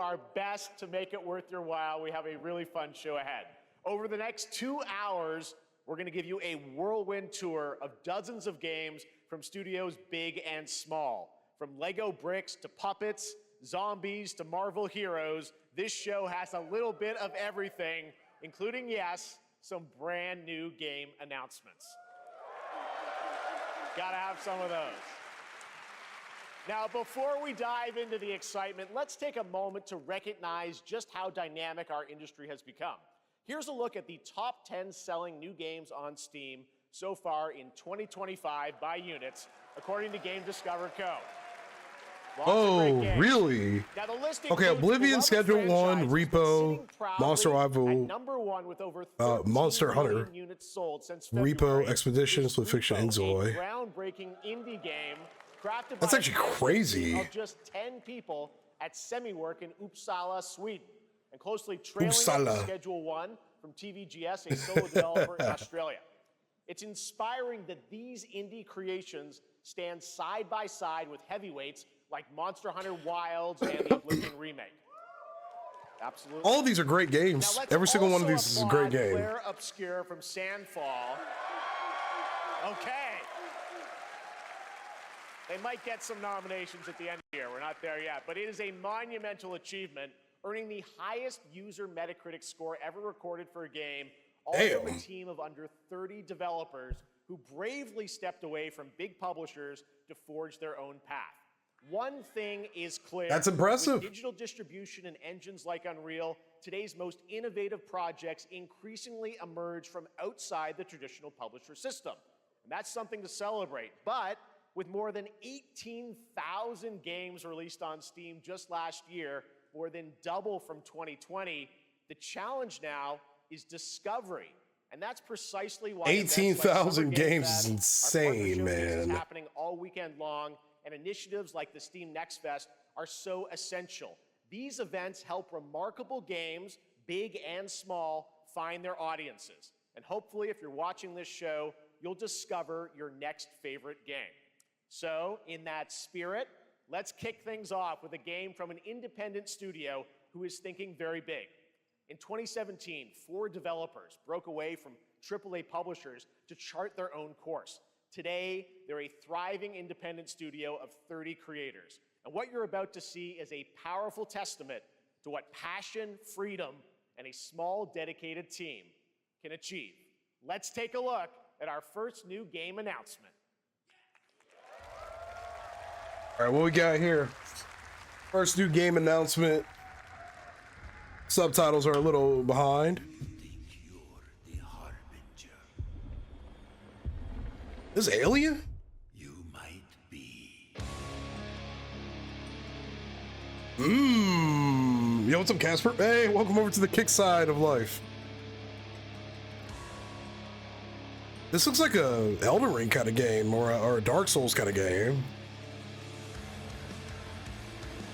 our best to make it worth your while. We have a really fun show ahead. Over the next 2 hours, we're going to give you a whirlwind tour of dozens of games from studios big and small. From Lego bricks to puppets, zombies to Marvel heroes, this show has a little bit of everything, including, yes, some brand new game announcements. Gotta have some of those. Now, before we dive into the excitement, let's take a moment to recognize just how dynamic our industry has become. Here's a look at the top 10 selling new games on Steam so far in 2025 by units, according to Game Discover Co. Oh, really? Now, the list okay, Oblivion, Schedule 1, Repo, Monster Rival, Monster Hunter, Repo, Expedition, Split Fiction, and Zoe. Groundbreaking indie game crafted That's actually crazy. Of just 10 people at Semiwork in Uppsala, Sweden, and closely trailing Schedule 1 from TVGS, a solo developer in Australia. It's inspiring that these indie creations stand side by side with heavyweights like Monster Hunter Wilds and the Oblivion remake. Absolutely. All of these are great games. Every single one of these is a great game. Claire Obscure from Sandfall. Okay. They might get some nominations at the end of the year. We're not there yet. But it is a monumental achievement, earning the highest user Metacritic score ever recorded for a game, all from a team of under 30 developers who bravely stepped away from big publishers to forge their own path. One thing is clear. That's impressive. With digital distribution and engines like Unreal, today's most innovative projects increasingly emerge from outside the traditional publisher system. And that's something to celebrate. But with more than 18,000 games released on Steam just last year, more than double from 2020, the challenge now is discovery. And that's precisely why 18,000 games is insane, man. Is happening all weekend long, and initiatives like the Steam Next Fest are so essential. These events help remarkable games, big and small, find their audiences. And hopefully, if you're watching this show, you'll discover your next favorite game. So, in that spirit, let's kick things off with a game from an independent studio who is thinking very big. In 2017, 4 developers broke away from AAA publishers to chart their own course. Today, they're a thriving independent studio of 30 creators. And what you're about to see is a powerful testament to what passion, freedom, and a small, dedicated team can achieve. Let's take a look at our first new game announcement. All right, what we got here? First new game announcement. Subtitles are a little behind. This alien? You might be. Yo, what's up, Casper? Hey, welcome over to the kick side of life. This looks like a Elden Ring kind of game or a Dark Souls kind of game.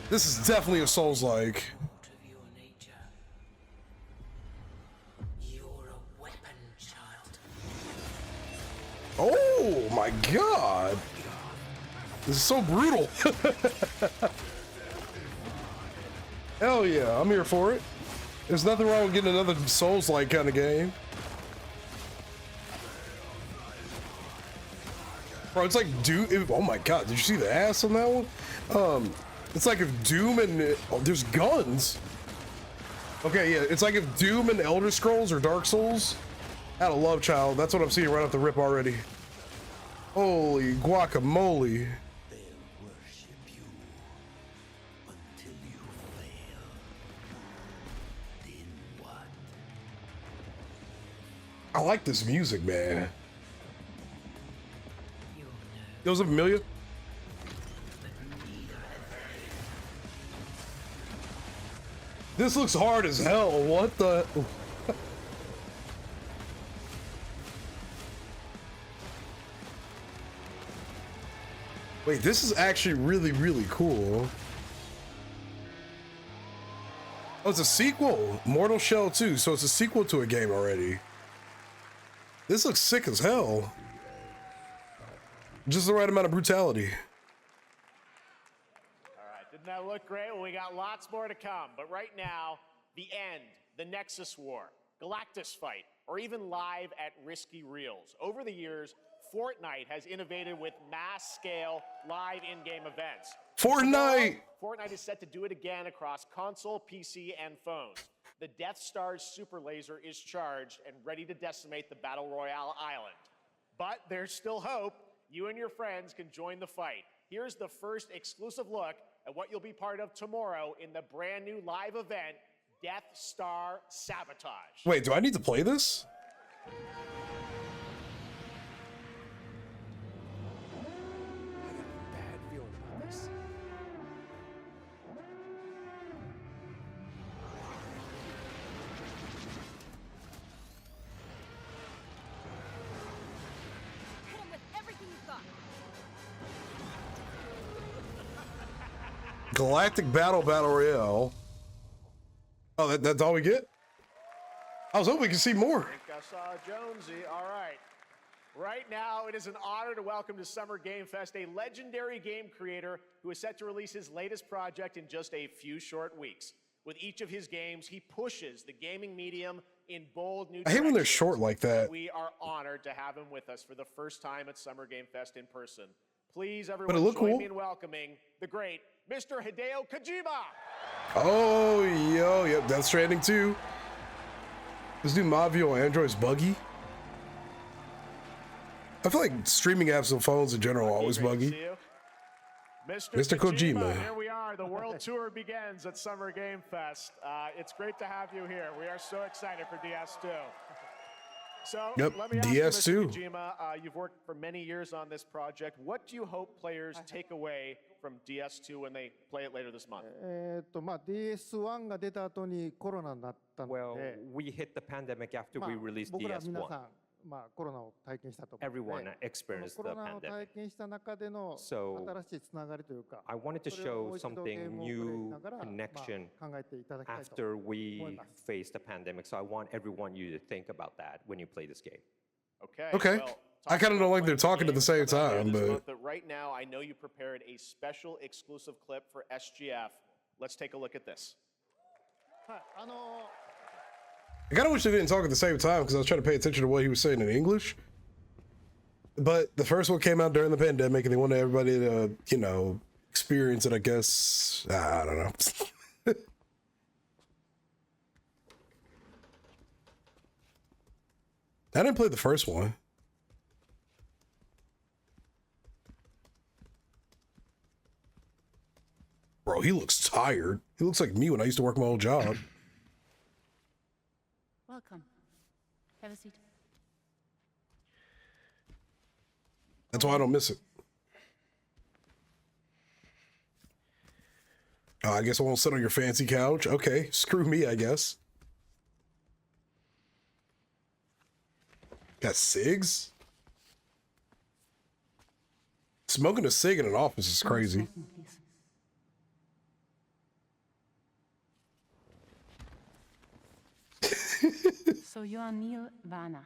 This is definitely a Souls-like. Oh my god! This is so brutal. Hell yeah, I'm here for it. There's nothing wrong with getting another Souls-like kind of game. Bro, it's like Doom. Oh my god, did you see the ass on that one? It's like if Doom and there's guns. Okay, yeah, it's like if Doom and Elder Scrolls or Dark Souls had a love child. That's what I'm seeing right off the rip already. Holy guacamole. They'll worship you until you fail. Then what? I like this music, man. Yo, what's up, Amelia? This looks hard as hell. What the? Wait, this is actually really, really cool. Oh, it's a sequel. Mortal Shell 2, so it's a sequel to a game already. This looks sick as hell. Just the right amount of brutality. All right, the Doesn't that look great? Well, we got lots more to come. But right now, the end, the Nexus War, Galactus Fight, or even live at Risky Reels. Over the years, Fortnite has innovated with mass-scale live in-game events. Fortnite! Tomorrow, Fortnite is set to do it again across console, PC, and phones. The Death Star's super laser is charged and ready to decimate the Battle Royale island. But there's still hope. You and your friends can join the fight. Here's the first exclusive look at what you'll be part of tomorrow in the brand new live event, Death Star Sabotage. Wait, do I need to play this? Bad feeling about this. Hit him with everything you've got. Galactic Battle Royale. Oh, that's all we get? I was hoping we could see more. I think I saw Jonesy. All right. Right now, it is an honor to welcome to Summer Game Fest a legendary game creator who is set to release his latest project in just a few short weeks. With each of his games, he pushes the gaming medium in bold new I hate when they're directions. short like that. We are honored to have him with us for the first time at Summer Game Fest in person. Please, everyone, it looked join cool. me in welcoming the great Mr. Hideo Kojima. Oh, yo, yep, Death Stranding 2. This new Mavio Android's buggy. I feel like streaming apps on phones in general are always Great to buggy. see you. Mr. Kojima. Here we are. The world tour begins at Summer Game Fest. It's great to have you here. We are so excited for DS2. So Yep, let me ask DS2. you, Mr. Kojima, you've worked for many years on this project. What do you hope players take away from DS2 when they play it later this month? DS1 が出た後にコロナになったの Well, で、 we hit the pandemic after まあ we released 僕ら皆 DS1. さん、コロナを体験したと思うの Everyone で、 experienced コ the ロナを pandemic. 体験した中での So, 新しいつながりというか、 I wanted to それをも show う一度ゲー something ムをプレイし new ながら、 connection 考えていただきたいと after 思い we ます。 faced the pandemic. So I want everyone you to think about that when you play this game. Okay. Okay. Well, I kinda don't like they're talking at the same games coming out time, this but- month, but right now, I know you prepared a special exclusive clip for SGF. Let's take a look at this. はい、I kind of wish they didn't talk at the same time because I was trying to pay attention to what he was saying in English. But the first one came out during the pandemic and they wanted everybody to, you know, experience it, I guess. I don't know. I didn't play the first one. Bro, he looks tired. He looks like me when I used to work my old job. Welcome. Have a seat. That's why I don't miss it. Oh, I guess I won't sit on your fancy couch. Okay, screw me, I guess. Got cigs? Smoking a cig in an office is crazy. Smoking, please. So you are Neil Varner.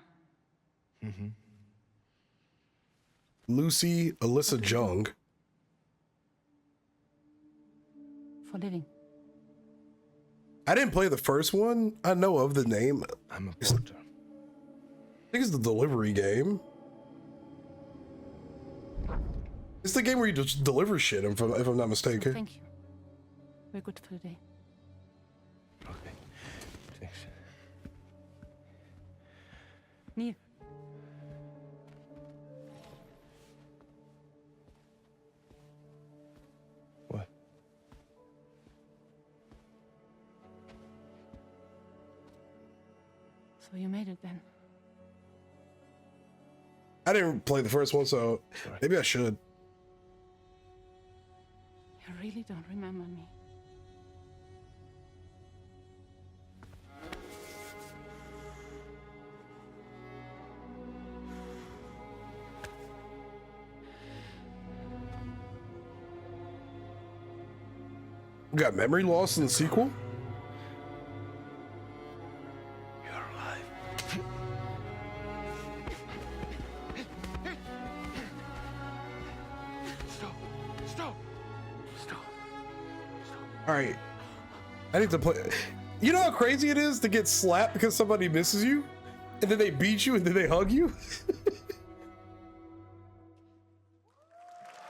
Lucy Alyssa Jung. For living. I didn't play the first one. I know of the name. I'm a porter. I think it's the delivery game. It's the game where you just deliver shit, if I'm not So mistaken. thank you. We're good for today. Okay. Thanks. Neil. What? So you made it then. I didn't play the first one, so maybe I should. You really don't remember me. We got memory loss in the sequel? You're alive. Stop! Stop! Stop! I need to play. You know how crazy it is to get slapped because somebody misses you? And then they beat you and then they hug you?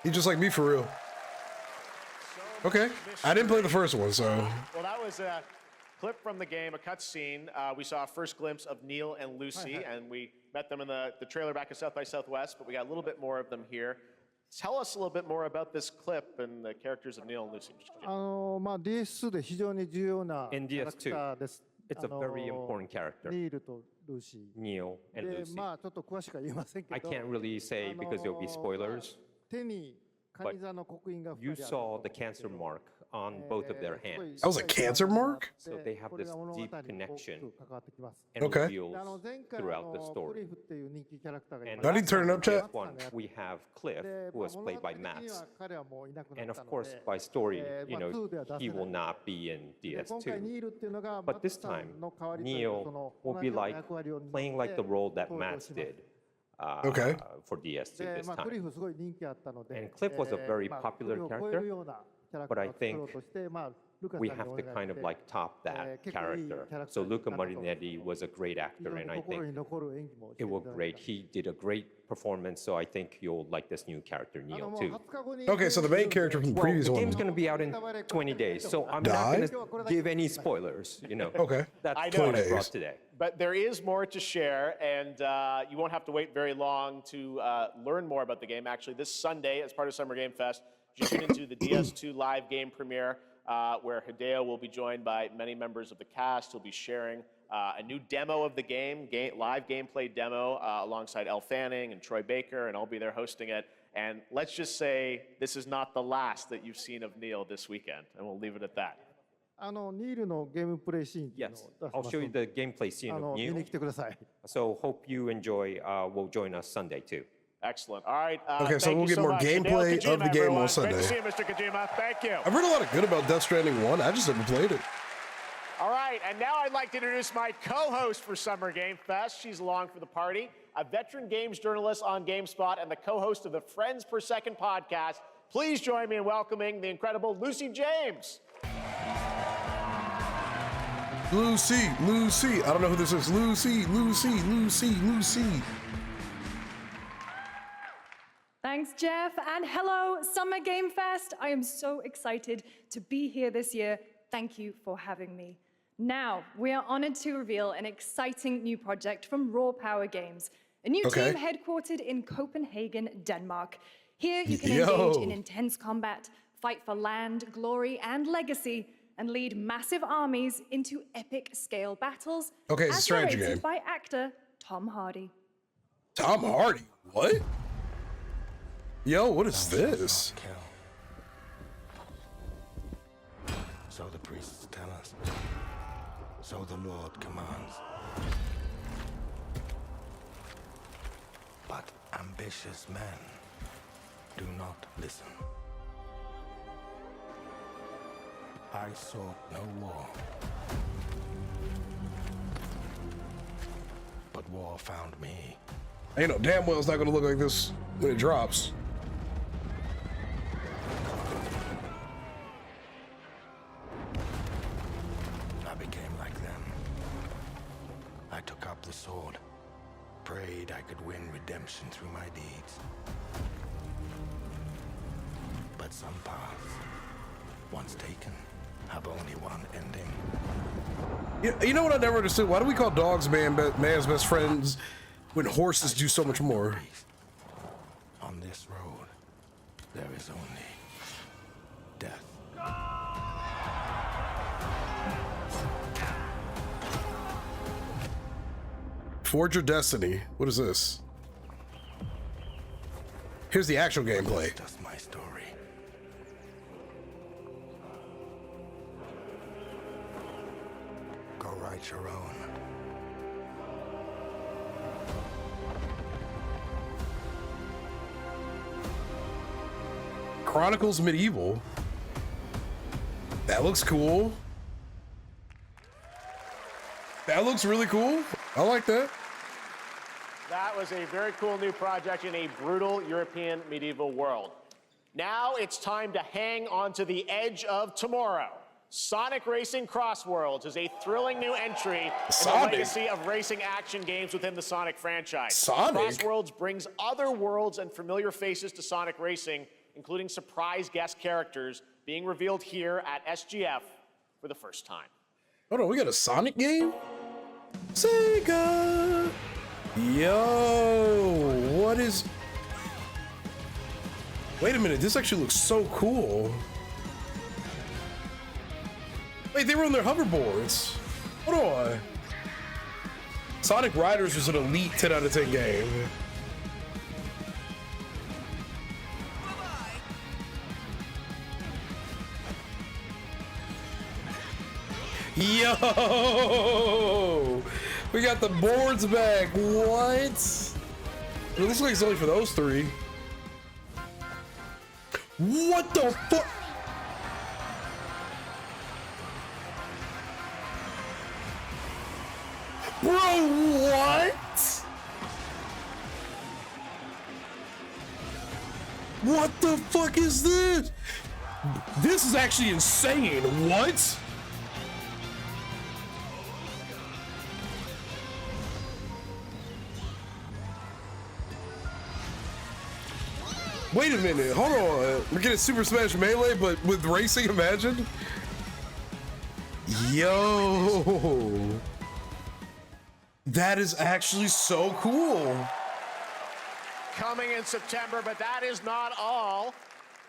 You're just like me for real. Okay. I didn't play the first one, so. Well, that was a clip from the game, a cutscene. We saw a first glimpse of Neil and Lucy, and we met them in the trailer back at South by Southwest, but we got a little bit more of them here. Tell us a little bit more about this clip and the characters of Neil and Lucy. DS2 で非常に重要なキ In ャラクター DS2, です。 it's a very important character, ニールとルーシ Neil ー。 and で、 Lucy. まあちょっと詳しくは言えませんけ I ど、 can't really say because there'll be spoilers. 手にカニ座の刻印が You 2人ある saw the cancer mark on both of their hands. That was a cancer mark? So they have this deep connection 関わってきます。 and Okay. reveals で前回 throughout the ク story. リフっていう人気キャラクターがい And ま How す do you turn it up, chat? one, we have Cliff, で who was 物 played 語 by 的には Max. 彼はもういなくな And った of の course, で、 by story, まあ 2では出せ he ない will not be in で今回 DS2. ニールっていうのがマ But ット this さ time, んの代わりというか Neil その will 同 Oh, じ be ような like 役割を担って playing like the role that 登場 Matt します did Okay. for DS2 で this まあ、クリ time. フすごい人気あったので、 And Cliff was a very まあ popular クリフを超え character, るようなキャラク but タ I ーを作ろう think として、まあ、ルカさん we にお have 願 to い kind し of て like top that 結構いいキャ character. ラクター So になった Luca と Marinetti was a great 非 actor, 常に and I 心 think に残る演技もして it いた was だい great. て He did a great performance, so I think you'll like this new character, あの Neil, もう too. 20日後に Okay, so the main character from the Well, previous the one. game's going to be out in 20 days, so I'm not Died? going to give any spoilers, you know. Okay. That's I what know. I 20 brought days. today. But there is more to share, and you won't have to wait very long to learn more about the game. Actually, this Sunday, as part of Summer Game Fest, you tune into the DS2 live game premiere, where Hideo will be joined by many members of the cast. He'll be sharing a new demo of the game, live gameplay demo, alongside Elle Fanning and Troy Baker, and I'll be there hosting it. And let's just say this is not the last that you've seen of Neil this weekend, and we'll leave it at that. あのニールのゲームプレイシーンっていうの Yes, を出し I'll ます show you ので the gameplay scene あ of の見 Neil. に来てください。 So hope you enjoy. Will join us Sunday too. Excellent. All right. Okay, so thank we'll you get more much. gameplay Hideo of the Kojima, game on everyone. Great Sunday. to see you, Mr. Kojima. Thank you. I've heard a lot of good about Death Stranding 1. I just haven't played it. All right, and now I'd like to introduce my co-host for Summer Game Fest. She's along for the party, a veteran games journalist on GameSpot and the co-host of the Friends Per Second podcast. Please join me in welcoming the incredible Lucy James. Lucy. I don't know who this is. Lucy. Thanks, Jeff, and hello, Summer Game Fest. I am so excited to be here this year. Thank you for having me. Now, we are honored to reveal an exciting new project from Raw Power Games, a new Okay. team headquartered in Copenhagen, Denmark. Here, you can Yo. engage in intense combat, fight for land, glory, and legacy, and lead massive armies into epic scale battles. Okay, it's a as strategy narrated game. by actor Tom Hardy. Tom Hardy. What? Yo, what is this? Kill. So the priests tell us. So the Lord commands. But ambitious men do not listen. I sought no war. But war found me. You know damn well it's not gonna look like this when it drops. I became like them. I took up the sword, prayed I could win redemption through my deeds. But some paths, once taken, have only one ending. You know what I never understood? Why do we call dogs man's best friends when horses do so much more? On this road, there is only death. Forge Your Destiny. What is this? Here's the actual gameplay. Just my story. Go write your own. Chronicles Medieval. That looks cool. That looks really cool. I like that. That was a very cool new project in a brutal European medieval world. Now it's time to hang on to the edge of tomorrow. Sonic Racing Crossworlds is a thrilling new entry in the Sonic? legacy of racing action games within the Sonic franchise. Sonic? Crossworlds brings other worlds and familiar faces to Sonic Racing, including surprise guest characters being revealed here at SGF for the first time. Hold on, we got a Sonic game? Sega! Yo, what is... Wait a minute, this actually looks so cool. Wait, they were on their hoverboards. Hold on. Sonic Riders was an elite 10 out of 10 game. Yo! We got the boards back. What? It looks like it's only for those three. What the fuck? Bro, what? What the fuck is this? This is actually insane. What? Wait a minute, hold on. We're getting Super Smash Melee, but with racing, imagine? Yo. That is actually so cool. Coming in September, but that is not all.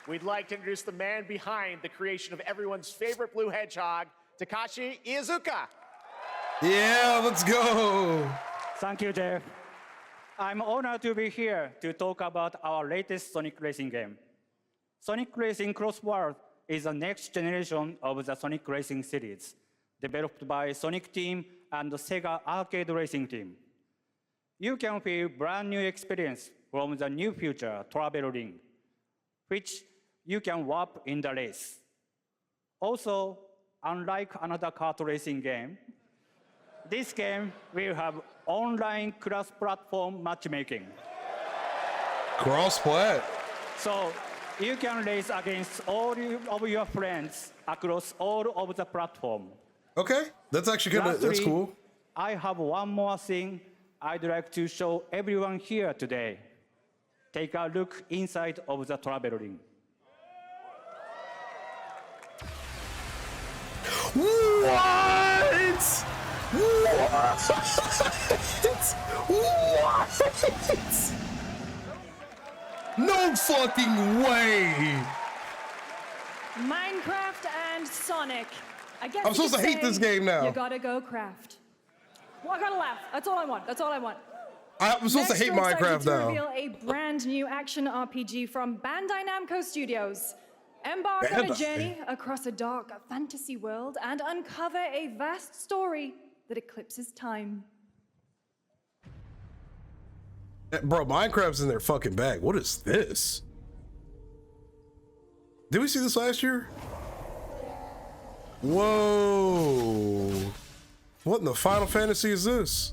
We'd like to introduce the man behind the creation of everyone's favorite blue hedgehog, Takashi Iizuka. Yeah, let's go. Thank you, Jeff. I'm honored to be here to talk about our latest Sonic Racing game. Sonic Racing Crossworld is the next generation of the Sonic Racing series, developed by Sonic Team and the Sega Arcade Racing Team. You can feel brand new experience from the new future travel ring, which you can warp in the race. Also, unlike another kart racing game, this game will have online cross-platform matchmaking. Cross-plat. So you can race against all of your friends across all of the platform. Okay, that's actually good. That's Lastly, cool. I have one more thing I'd like to show everyone here today. Take a look inside of the travel ring. What? What? What? No fucking way. Minecraft and Sonic. I guess I'm supposed to hate this game now. You gotta go craft. Well, I gotta laugh. That's all I want. That's all I want. I'm supposed to hate Next, we're Minecraft excited to now. reveal a brand new action RPG from Bandai Namco Studios. Embark on a Bandai. journey across a dark fantasy world and uncover a vast story that eclipses time. Bro, Minecraft's in their fucking bag. What is this? Did we see this last year? Whoa. What in the Final Fantasy is this?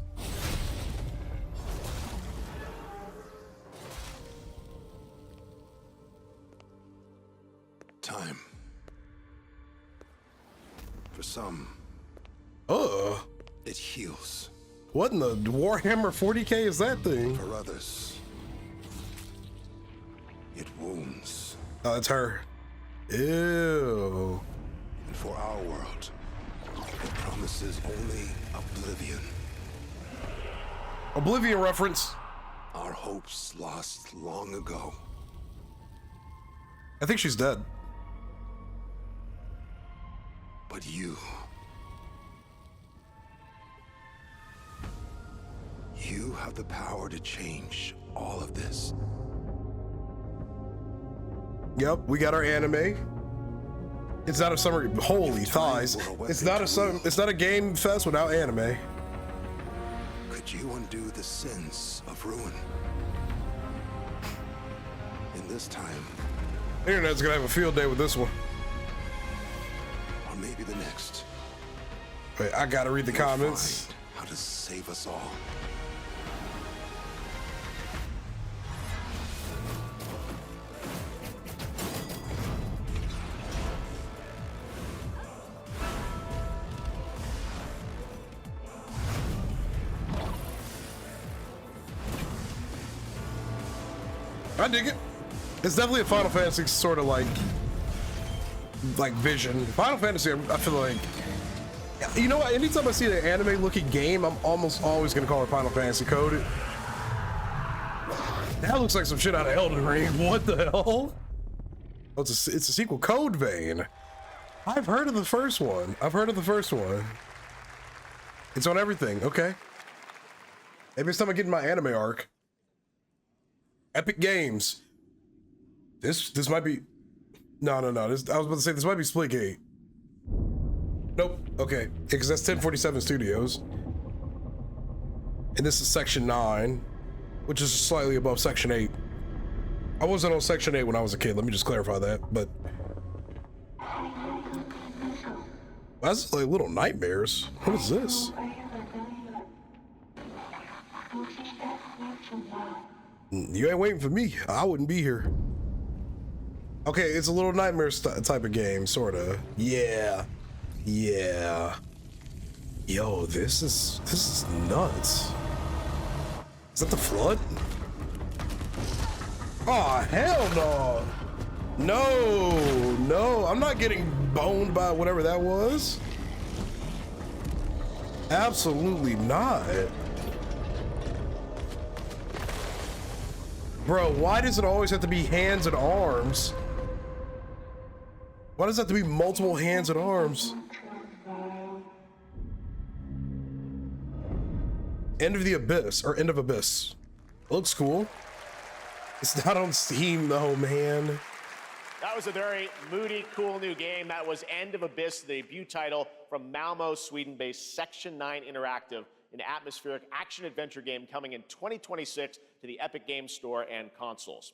Time. For some, it heals. What in the Warhammer 40K is that thing? For others, it wounds. Oh, it's her. Ew. And for our world, it promises only oblivion. Oblivion reference. Our hopes lost long ago. I think she's dead. But you have the power to change all of this. Yep, we got our anime. It's not a summer. Holy thighs! It's not a It's not a game fest without anime. Could you undo the sins of ruin? In this time, The internet's gonna have a field day with this one. or maybe the next. Wait, I gotta read the you'll comments. find how to save us all. I dig it. It's definitely a Final Fantasy sort of like vision. Final Fantasy, I feel like, you know what? Anytime I see an anime-looking game, I'm almost always gonna call it Final Fantasy coded. That looks like some shit out of Elden Ring. What the hell? Oh, it's a sequel. Code Vein. I've heard of the first one. It's on everything. Okay. Maybe it's time I get in my anime arc. Epic Games. This might be. No. I was about to say this might be Splitgate. Nope. Okay. Yeah, because that's 1047 Studios. And this is Section 9, which is slightly above Section 8. I wasn't on Section 8 when I was a kid. Let me just clarify that. But that's like Little Nightmares. What is this? You ain't waiting for me. I wouldn't be here. Okay, it's a Little Nightmares type of game, sorta. Yeah. Yo, this is nuts. Is that the flood? Oh, hell no. No, I'm not getting boned by whatever that was. Absolutely not. Bro, why does it always have to be hands and arms? Why does it have to be multiple hands and arms? End of the Abyss, or End of Abyss. It looks cool. It's not on Steam though, man. That was a very moody, cool new game. That was End of Abyss, the debut title from Malmo, Sweden-based Section 9 Interactive, an atmospheric action-adventure game coming in 2026 to the Epic Games Store and consoles.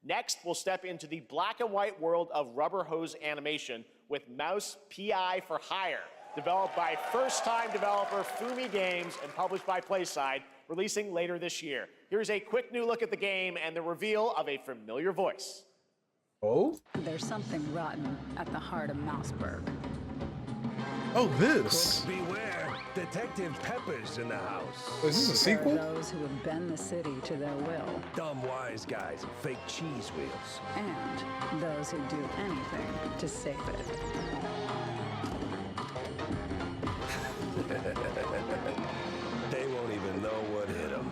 Next, we'll step into the black and white world of rubber hose animation with Mouse PI for Hire, developed by first-time developer Fumi Games and published by PlaySide, releasing later this year. Here's a quick new look at the game and the reveal of a familiar voice. Oh? There's something rotten at the heart of Mouseburg. Oh, this. Beware, Detective Pepper's in the house. Is this a sequel? There are those who have bent the city to their will. Dumb wise guys and fake cheese wheels. And those who do anything to save it. They won't even know what hit them.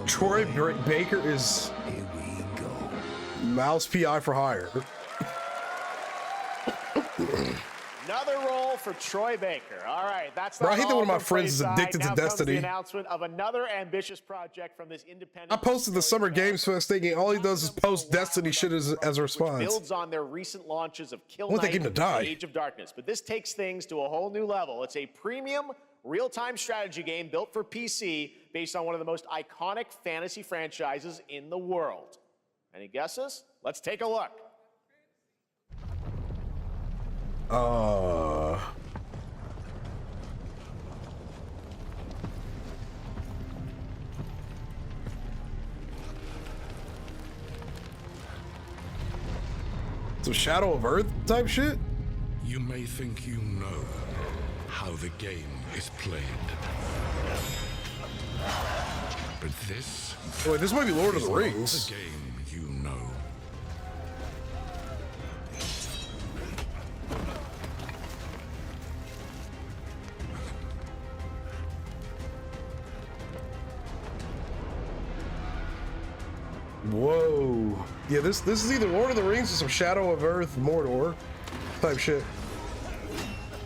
Troy Baker is Here we go. Mouse PI for Hire. Another role for Troy Baker. All right, that's Bro, not I hate that all one of my from friends is PlaySide. addicted to Now comes Destiny. the announcement of another ambitious project from this independent. I posted the Summer Games Fest thinking all he does is post Destiny shit as a response. Builds on their recent launches of Kill I want that Knight game to die. and Age of Darkness, but this takes things to a whole new level. It's a premium real-time strategy game built for PC based on one of the most iconic fantasy franchises in the world. Any guesses? Let's take a look. Some Shadow of Earth type shit? You may think you know how the game is played. But this Wait, this might be Lord of is the not Rings. the game you know. Whoa. Yeah, this is either Lord of the Rings or some Shadow of Earth Mordor type shit.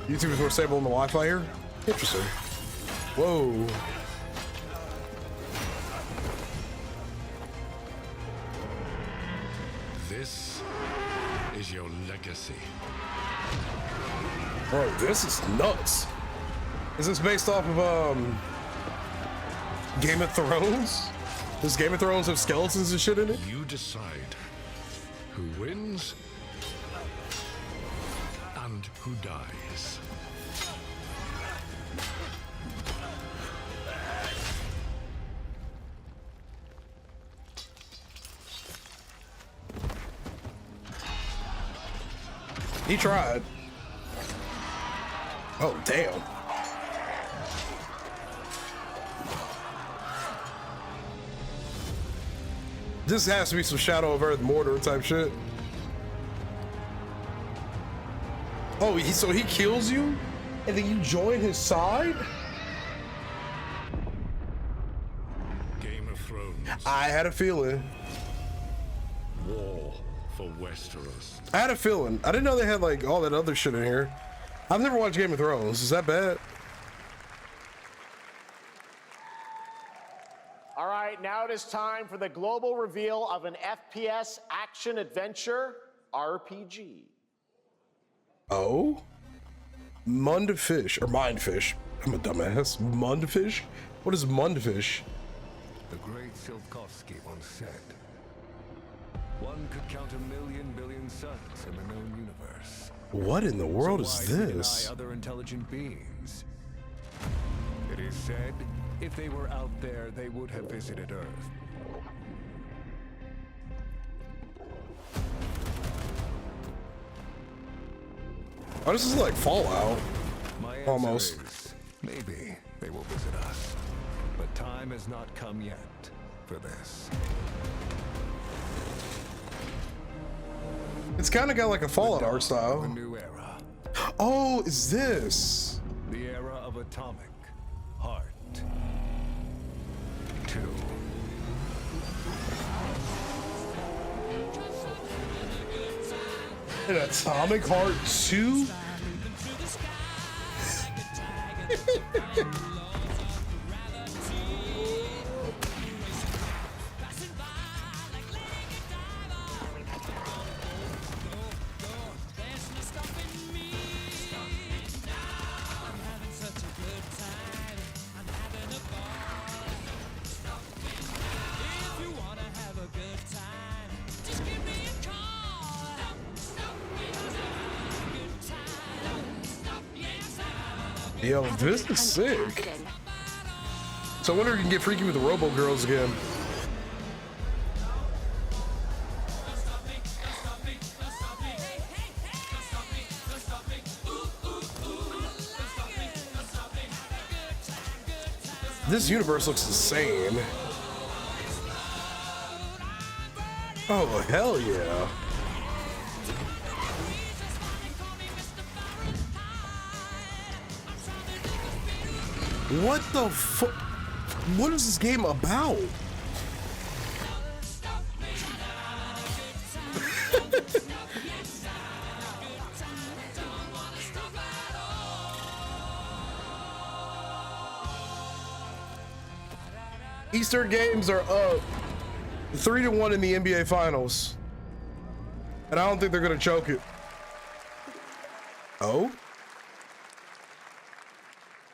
YouTubers were stable on the Wi-Fi here? Interesting. Whoa. This is your legacy. Bro, this is nuts. Is this based off of Game of Thrones? Does Game of Thrones have skeletons and shit in it? You decide who wins and who dies. He tried. Oh, damn. This has to be some Shadow of Earth Mortar type shit. Oh, so he kills you, and then you join his side? Game of Thrones. I had a feeling. War for Westeros. I had a feeling. I didn't know they had like all that other shit in here. I've never watched Game of Thrones. Is that bad? All right, now it is time for the global reveal of an FPS action adventure RPG. Oh? Mundfish, or Mindfish. I'm a dumbass. Mundfish? What is Mundfish? The great Silkovsky once said, one could count 1,000,000 billion suns in the known universe. What in the world So is why this? deny other intelligent beings? It is said, if they were out there, they would have visited Earth. Oh, this is like Fallout. My answer Almost. is, maybe they will visit us. But time has not come yet for this. It's kind of got like a Fallout art A style. new era. Oh, is this? The era of atomic heart. 2. An Atomic Heart 2? Yo, this is sick. So I wonder if you can get freaky with the Robo Girls again. This universe looks insane. Oh, hell yeah. What the fuck? What is this game about? Eastern games are up 3-1 in the NBA Finals. And I don't think they're gonna choke it. Oh?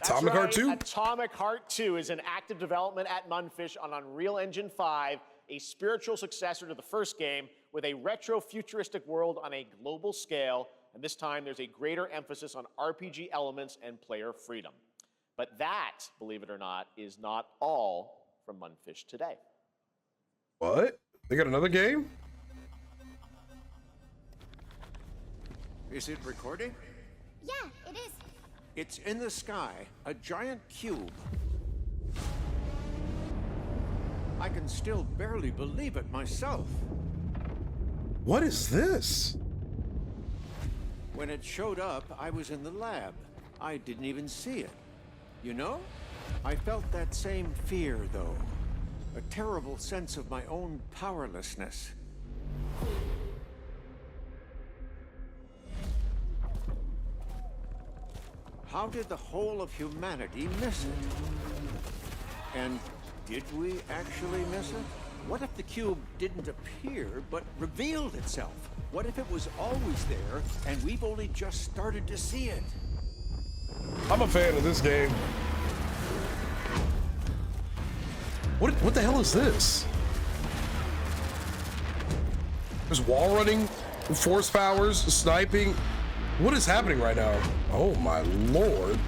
Atomic Heart 2? Atomic Heart 2 is in active development at Mundfish on Unreal Engine 5, a spiritual successor to the first game with a retro-futuristic world on a global scale, and this time there's a greater emphasis on RPG elements and player freedom. But that, believe it or not, is not all from Mundfish today. What? They got another game? Is it recording? Yeah, it is. It's in the sky, a giant cube. I can still barely believe it myself. What is this? When it showed up, I was in the lab. I didn't even see it. You know? I felt that same fear, though. A terrible sense of my own powerlessness. How did the whole of humanity miss it? And did we actually miss it? What if the cube didn't appear, but revealed itself? What if it was always there, and we've only just started to see it? I'm a fan of this game. What the hell is this? There's wall running, force powers, sniping. What is happening right now? Oh my lord.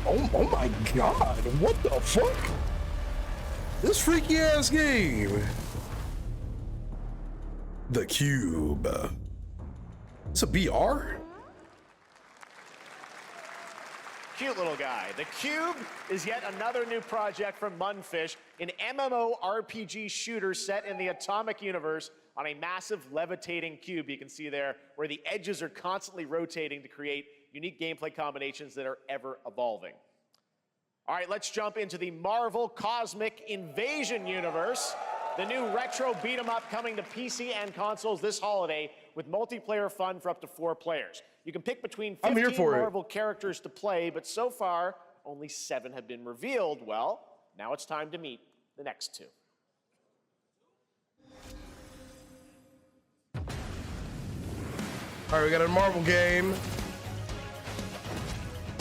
Oh my god, what the fuck? This freaky ass game. The Cube. It's a BR? Cute little guy. The Cube is yet another new project from Munfish, an MMORPG shooter set in the Atomic Universe on a massive levitating cube you can see there, where the edges are constantly rotating to create unique gameplay combinations that are ever evolving. All right, let's jump into the Marvel Cosmic Invasion universe. The new retro beat 'em up coming to PC and consoles this holiday with multiplayer fun for up to 4 players. You can pick between 15 Marvel characters to play, but so far, only 7 have been revealed. Well, now it's time to meet the next 2. All right, we got a Marvel game.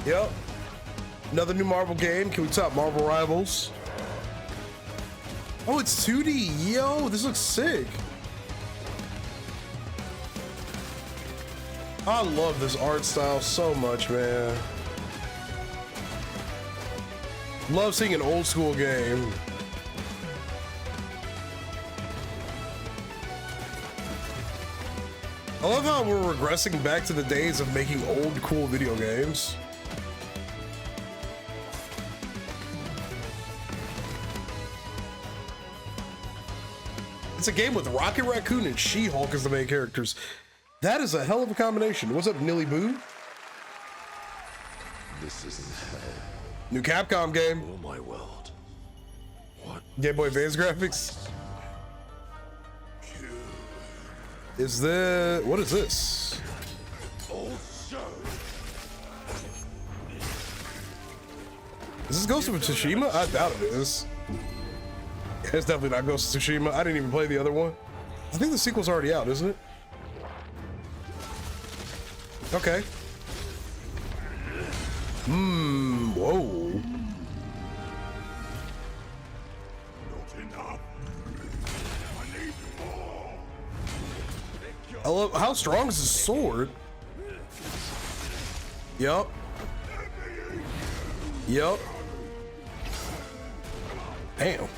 Yep. Another new Marvel game. Can we top Marvel Rivals? Oh, it's 2D. Yo, this looks sick. I love this art style so much, man. Love seeing an old school game. I love how we're regressing back to the days of making old cool video games. It's a game with Rocket Raccoon and She-Hulk as the main characters. That is a hell of a combination. What's up, Nilly Boo? This isn't hell. New Capcom game. Oh my world. What? Game Boy Advance graphics. Is this... what is this? Is this Ghost of Tsushima? I doubt it is. It's definitely not Ghost of Tsushima. I didn't even play the other one. I think the sequel's already out, isn't it? Okay. Whoa. I love how strong is his sword? Yup. Yup. Damn.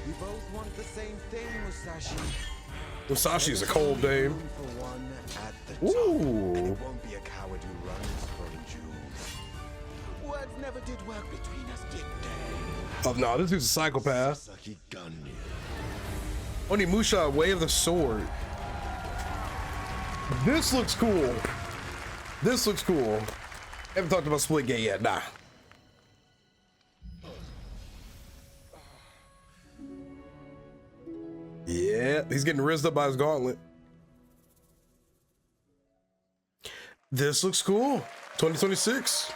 We both want the same thing, Musashi. Musashi is a cold name. Ooh. And it won't be a coward who runs from Jews. Words never did work between us, did they? Oh no, this dude's a psychopath. Onimusha, Way of the Sword. This looks cool. This looks cool. Haven't talked about Splitgate yet, nah. Yeah, he's getting rizzed up by his gauntlet. This looks cool. 2026.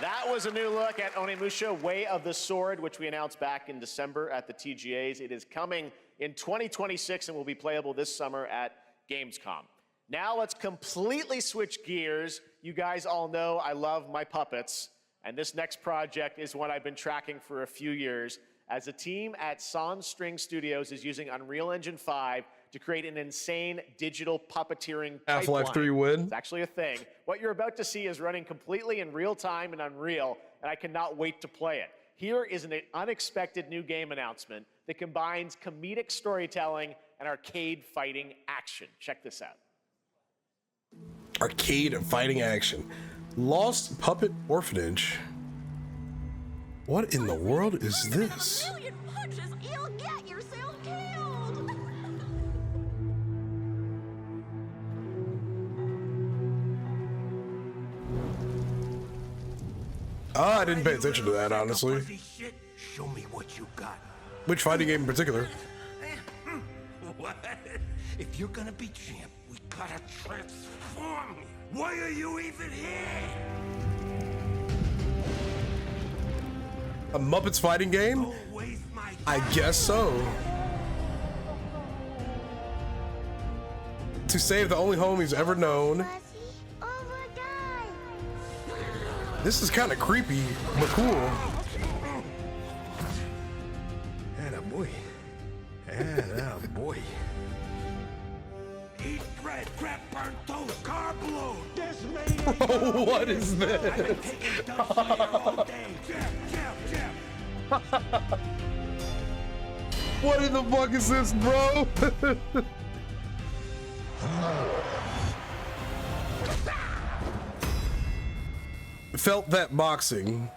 That was a new look at Onimusha, Way of the Sword, which we announced back in December at the TGAs. It is coming in 2026 and will be playable this summer at Gamescom. Now let's completely switch gears. You guys all know I love my puppets, and this next project is one I've been tracking for a few years, as a team at Sans String Studios is using Unreal Engine 5 to create an insane digital puppeteering pipeline. Half-Life 3 win. It's actually a thing. What you're about to see is running completely in real time in Unreal, and I cannot wait to play it. Here is an unexpected new game announcement that combines comedic storytelling and arcade fighting action. Check this out. Arcade and fighting action. Lost Puppet Orphanage. What in the world is this? Punches, you'll get yourself killed. I didn't pay attention to that, honestly. Show me what you got. Which fighting game in particular? What? If you're gonna be champ, we gotta transform you. Why are you even here? A Muppets fighting game? I guess so. To save the only home he's ever known. This is kind of creepy, but cool. Attaboy. Attaboy. Eat bread, crap, burnt toast, carb load. This made Bro, what is this? I've been taking dumps in here all day. Jeff. What in the fuck is this, bro? felt that boxing.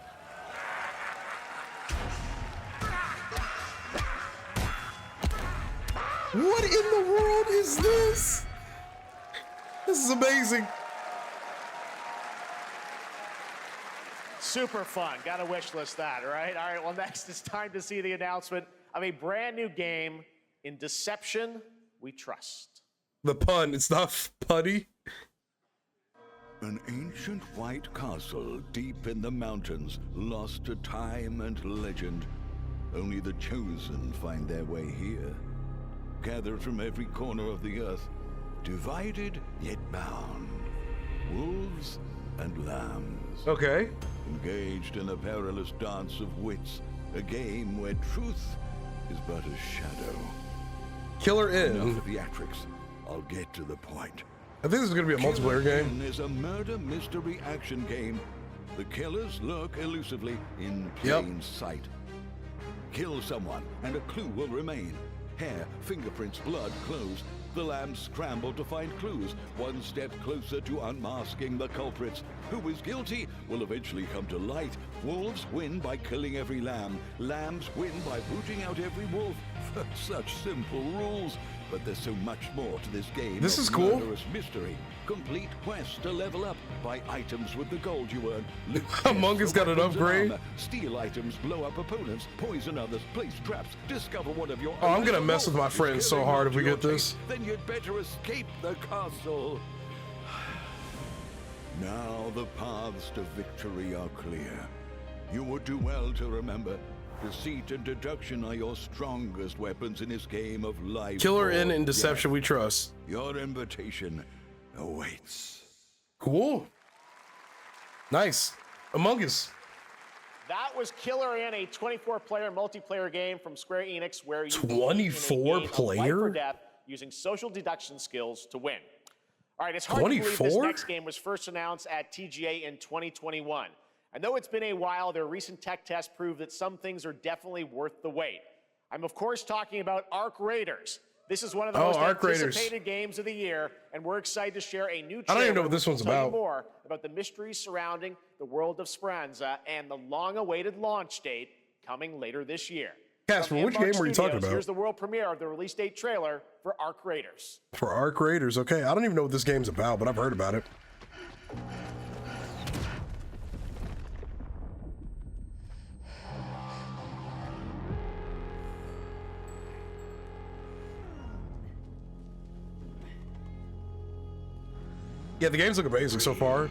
What in the world is this? This is amazing. Super fun. Gotta wish list that, right? All right, well, next it's time to see the announcement of a brand new game in Deception We Trust. The pun, it's not putty. An ancient white castle deep in the mountains, lost to time and legend. Only the chosen find their way here. Gathered from every corner of the earth, divided yet bound. Wolves and lambs. Okay. Engaged in a perilous dance of wits, a game where truth is but a shadow. Killer Inn. Enough theatrics. I'll get to the point. I think this is going to be a multiplayer game. Killer Inn is a murder mystery action game. The killers lurk elusively in plain sight. Kill someone and a clue will remain. Hair, fingerprints, blood, clothes. The lambs scramble to find clues, one step closer to unmasking the culprits. Who is guilty will eventually come to light. Wolves win by killing every lamb. Lambs win by booting out every wolf. Such simple rules. But there's so much more to this game. This is cool. Murderous mystery. Complete quest to level up. Buy items with the gold you earn. Among Us got an upgrade. Steal items, blow up opponents, poison others, place traps, discover one of your Oh, I'm gonna mess with my friends so hard if we get this. Then you'd better escape the castle. Now the paths to victory are clear. You would do well to remember, deceit and deduction are your strongest weapons in this game of life. Killer Inn and Deception We Trust. Your invitation awaits. Cool. Nice. Among Us. That was Killer Inn, a 24-player multiplayer game from Square Enix where you 24 player? life or death using social deduction skills to win. All right, it's hard to believe this 24? next game was first announced at TGA in 2021. And though it's been a while, their recent tech tests prove that some things are definitely worth the wait. I'm of course talking about Arc Raiders. This is one of the most anticipated games of the year, and we're excited to share a new trailer. I don't even know what this one's to tell you about. more about the mysteries surrounding the world of Speranza and the long-awaited launch date coming later this year. Casper, From which Embark game were you talking Studios, about? Here's the world premiere of the release date trailer for Arc Raiders. For Arc Raiders, okay. I don't even know what this game's about, but I've heard about it. Yeah, the games look amazing so far.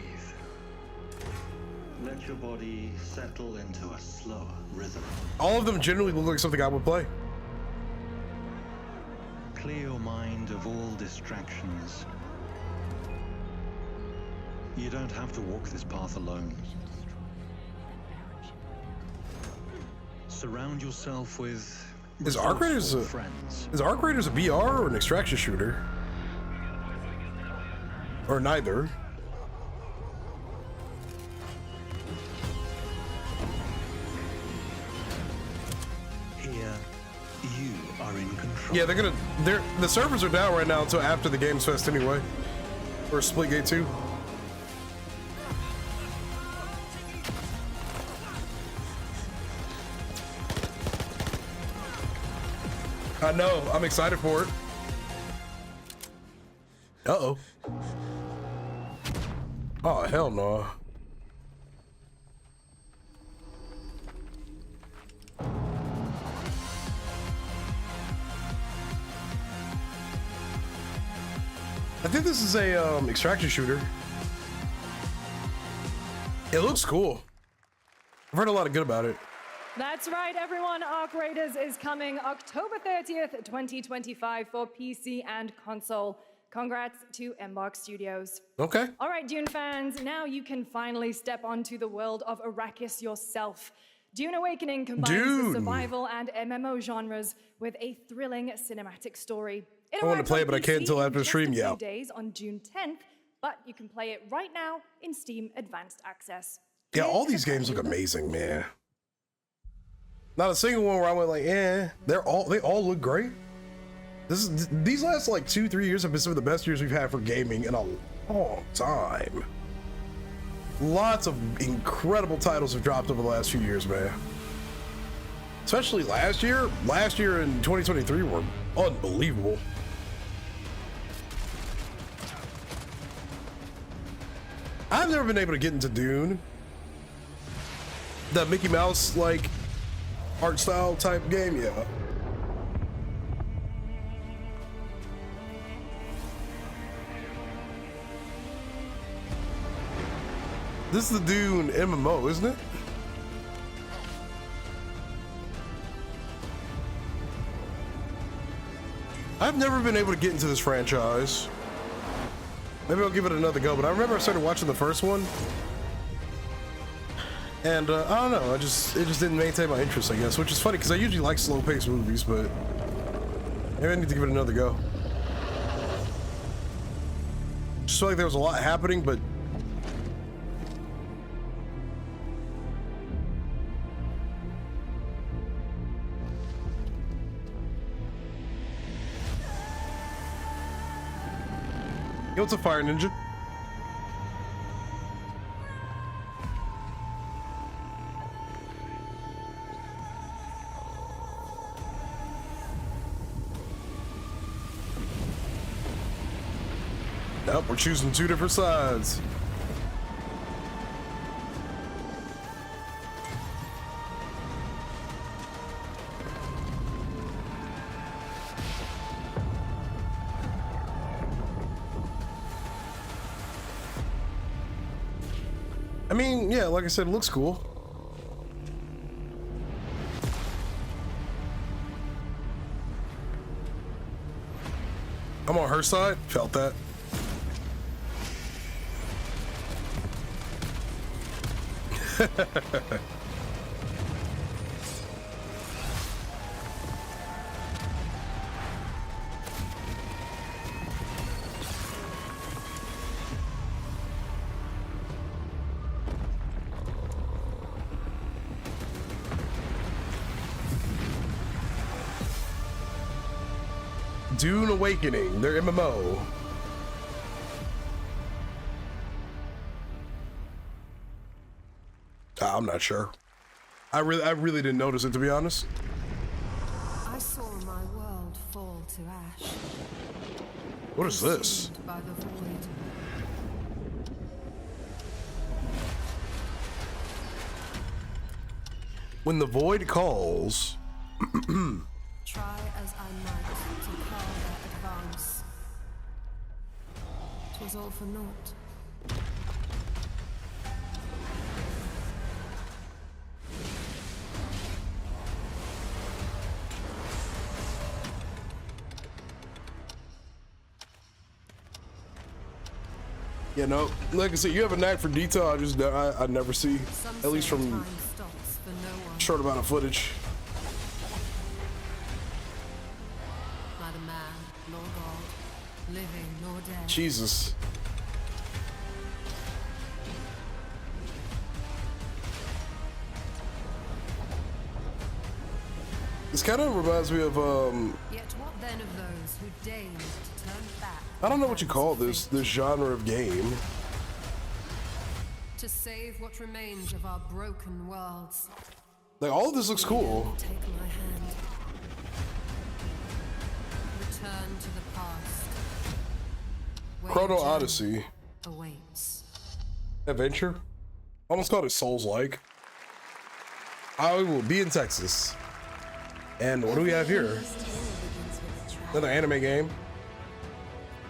Let your body settle into a slower rhythm. All of them generally look like something I would play. Clear your mind of all distractions. You don't have to walk this path alone. Surround yourself with Is Arc Raiders a VR or an extraction shooter? Or neither? Here, you are in control. Yeah, the servers are down right now until after the Games Fest anyway. Or Splitgate 2. I know, I'm excited for it. Uh-oh. Oh, hell no. I think this is a extraction shooter. It looks cool. I've heard a lot of good about it. That's right, everyone. Arc Raiders is coming October 30th, 2025 for PC and console. Congrats to Embark Studios. Okay. All right, Dune fans, now you can finally step onto the world of Arrakis yourself. Dune Awakening combines the survival and MMO genres with a thrilling cinematic story. I want to play it, but I can't until after the stream. Yeah. Days on June 10th, but you can play it right now in Steam Advanced Access. Yeah, all these games look amazing, man. Not a single one where I went like, they all look great. These last like 2-3 years have been some of the best years we've had for gaming in a long time. Lots of incredible titles have dropped over the last few years, man. Especially last year. Last year in 2023 were unbelievable. I've never been able to get into Dune. The Mickey Mouse, like, art style type game, yeah. This is the Dune MMO, isn't it? I've never been able to get into this franchise. Maybe I'll give it another go, but I remember I started watching the first one. And I don't know, it just didn't maintain my interest, I guess, which is funny because I usually like slow-paced movies, but maybe I need to give it another go. Just feel like there was a lot happening, but yo, what's a fire ninja? Nope, we're choosing two different sides. I mean, yeah, like I said, it looks cool. I'm on her side. Felt that. Dune Awakening, their MMO. I'm not sure. I really didn't notice it, to be honest. I saw my world fall to ash. What is this? By the void. When the void calls. Try as I might to quell their advance. 'Twas all for naught. Yeah, no, like I said, you have a knack for detail. I never see, at least from short amount of footage. Neither man nor God, living nor dead. Jesus. This kind of reminds me of Yet what then of those who deigned to turn back? I don't know what you call this genre of game. To save what remains of our broken worlds. Like, all of this looks cool. Take my hand. Return to the past. Where Chrono your journey Odyssey. Awaits. Adventure? Almost called it Souls-like. I will be in Texas. And what do we have here? Another anime game.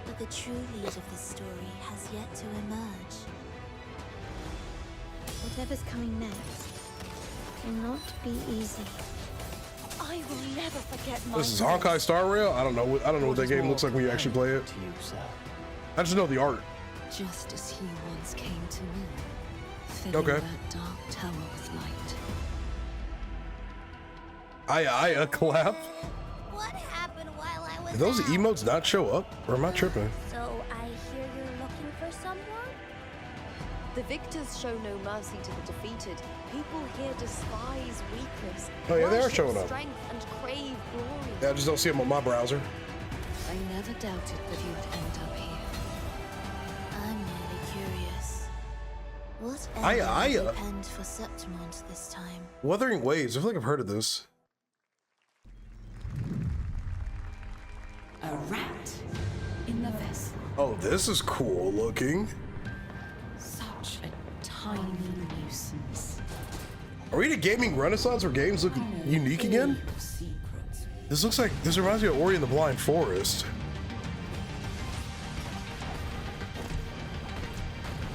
But the true lead of the story has yet to emerge. Whatever's coming next cannot be easy. I will never forget my This is Honkai Star Rail? I don't know what that game looks like when you actually play it. I just know the art. Just as he once came to me, filling Okay. that dark tower with light. I clap. What happened while I was Did those out? emotes not show up? Or am I tripping? So I hear you're looking for someone? The victors show no mercy to the defeated. People here despise weakness. Oh, yeah, they are worship showing up. strength and crave glory. Yeah, I just don't see them on my browser. I never doubted that you would end up here. I'm merely curious. What Aya. end for Septimont this time? Wuthering Waves. I feel like I've heard of this. A rat in the vessel. Oh, this is cool looking. Such a tiny nuisance. Are we in a gaming renaissance where games look unique again? This looks like, this reminds me of Ori and the Blind Forest.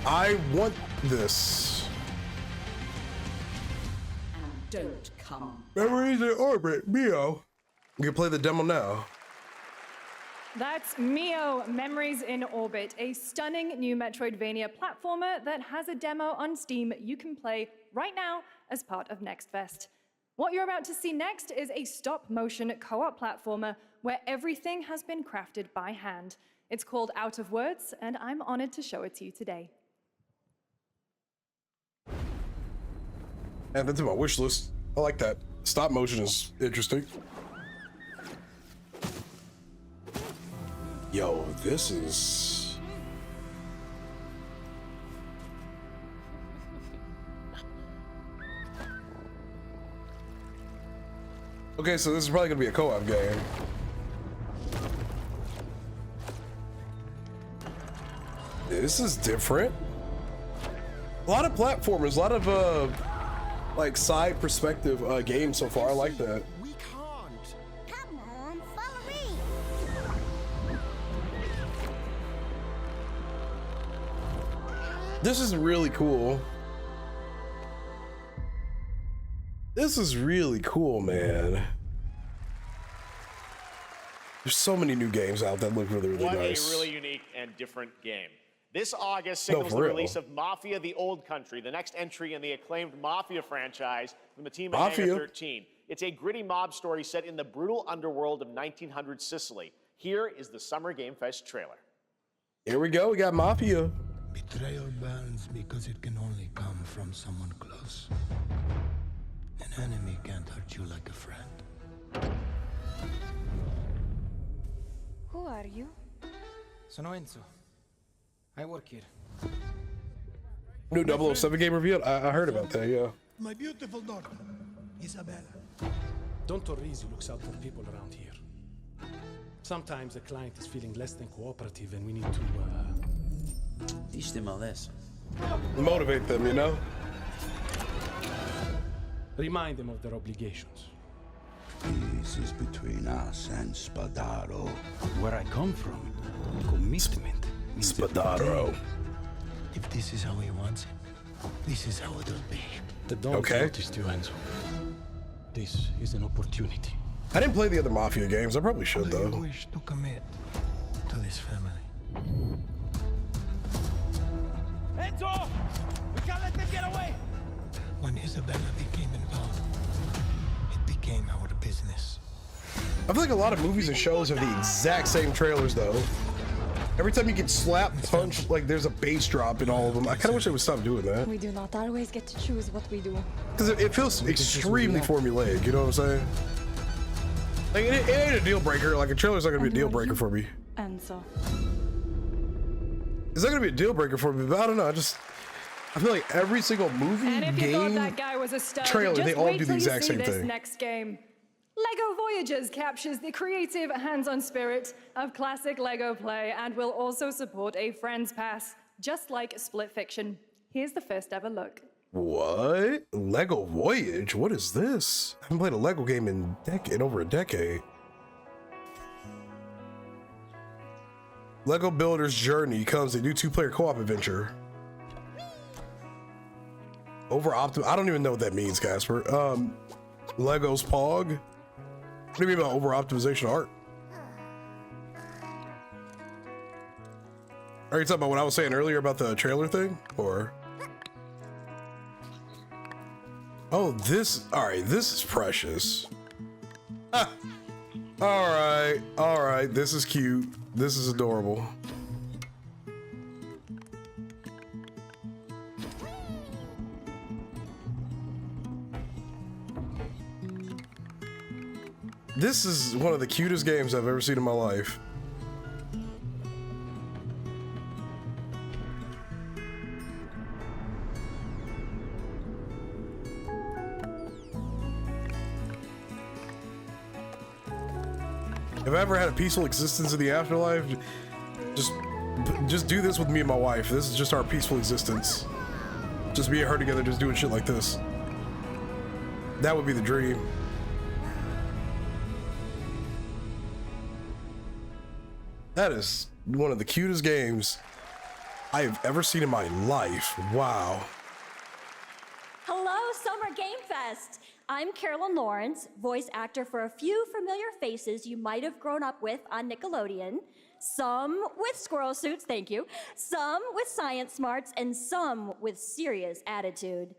I want this. And don't come. Memories in Orbit, Mio. You can play the demo now. That's Mio, Memories in Orbit, a stunning new Metroidvania platformer that has a demo on Steam you can play right now as part of Next Fest. What you're about to see next is a stop-motion co-op platformer where everything has been crafted by hand. It's called Out of Words, and I'm honored to show it to you today. And that's in my wish list. I like that. Stop motion is interesting. Yo, this is... Okay, so this is probably gonna be a co-op game. This is different. A lot of platformers, a lot of like side perspective games so far. I like that. We can't. Come on, follow me. This is really cool. This is really cool, man. There's so many new games out that look really, really What nice. a really unique and different game. This August signals the release of Mafia: The Old Country, the next entry in the acclaimed Mafia franchise from the team at Hangar 13. It's a gritty mob story set in the brutal underworld of 1900 Sicily. Here is the Summer Game Fest trailer. Here we go, we got Mafia. Betrayal burns because it can only come from someone close. An enemy can't hurt you like a friend. Who are you? Sono Enzo. I work here. New 007 game revealed. I heard about that, yeah. My beautiful daughter, Isabella. Don Torrisi looks out for people around here. Sometimes the client is feeling less than cooperative and we need to, teach them a lesson. Motivate them, you know? Remind them of their obligations. This is between us and Spadaro. Where I come from, commitment means Spadaro. If this is how he wants it, this is how it'll be. The Don's noticed you, Enzo. This is an opportunity. I didn't play the other Mafia games. I probably should, though. I wish to commit to this family. Enzo! We can't let them get away! When Isabella became involved, it became our business. I feel like a lot of movies and shows have the exact same trailers, though. Every time you get slapped, punched, like there's a bass drop in all of them. I kind of wish they would stop doing that. We do not always get to choose what we do. Because it feels extremely formulaic, you know what I'm saying? Like, it ain't a deal breaker. Like, a trailer's not gonna be a deal breaker for me. Enzo. It's not gonna be a deal breaker for me, but I don't know. I feel like every single movie, And if you game, thought that guy was a stud, trailer, just they all wait do the till you exact see same this thing. next game. LEGO Voyagers captures the creative, hands-on spirit of classic LEGO play and will also support a Friends Pass, just like Split Fiction. Here's the first ever look. What? Lego Voyage? What is this? I haven't played a Lego game in over a decade. Lego Builder's Journey comes a new 2-player co-op adventure. I don't even know what that means, Casper. Lego's Pog. What do you mean about over-optimization art? Are you talking about what I was saying earlier about the trailer thing? Or? Oh, alright, this is precious. Ah. Alright, this is cute. This is adorable. This is one of the cutest games I've ever seen in my life. If I ever had a peaceful existence in the afterlife, just do this with me and my wife. This is just our peaceful existence. Just me and her together, just doing shit like this. That would be the dream. That is one of the cutest games I have ever seen in my life. Wow. Hello, Summer Game Fest. I'm Carolyn Lawrence, voice actor for a few familiar faces you might have grown up with on Nickelodeon. Some with squirrel suits, thank you. Some with science smarts, and some with serious attitude.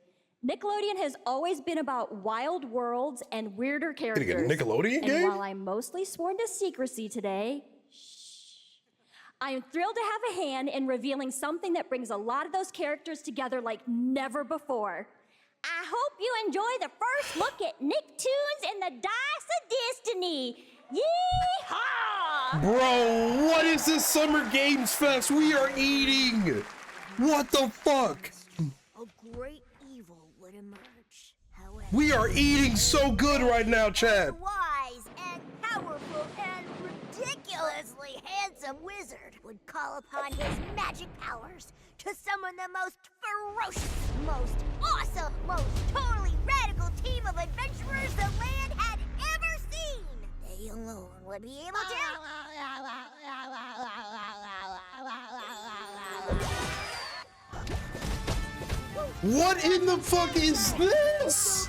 Nickelodeon has always been about wild worlds and weirder characters. Gonna get a Nickelodeon game? And while I'm mostly sworn to secrecy today, I am thrilled to have a hand in revealing something that brings a lot of those characters together like never before. I hope you enjoy the first look at Nicktoons and the Dice of Destiny. Yeehaw! Bro, what is this Summer Games Fest? We are eating. What the fuck? A great evil would emerge. However, We are eating so good right now, Chad. a wise and powerful and ridiculously handsome wizard would call upon his magic powers to summon the most ferocious, most awesome, most totally radical team of adventurers the land had ever seen. They alone would be able to... What in the fuck is this?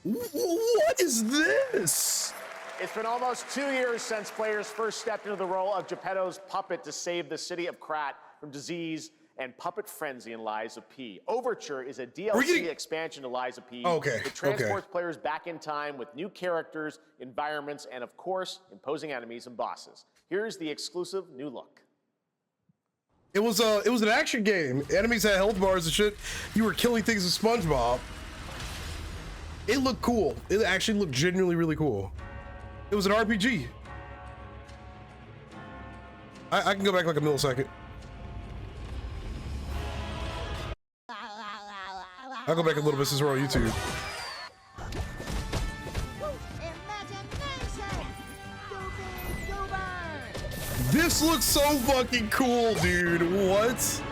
What is this? It's been almost 2 years since players first stepped into the role of Geppetto's puppet to save the city of Krat from disease and puppet frenzy in Lies of P. Overture is a DLC expansion to Lies of P that transports players back in time with new characters, environments, and of course, imposing enemies and bosses. Here's the exclusive new look. It was an action game. Enemies had health bars and shit. You were killing things with SpongeBob. It looked cool. It actually looked genuinely really cool. It was an RPG. I can go back like a millisecond. I'll go back a little bit since we're on YouTube. This looks so fucking cool, dude. What?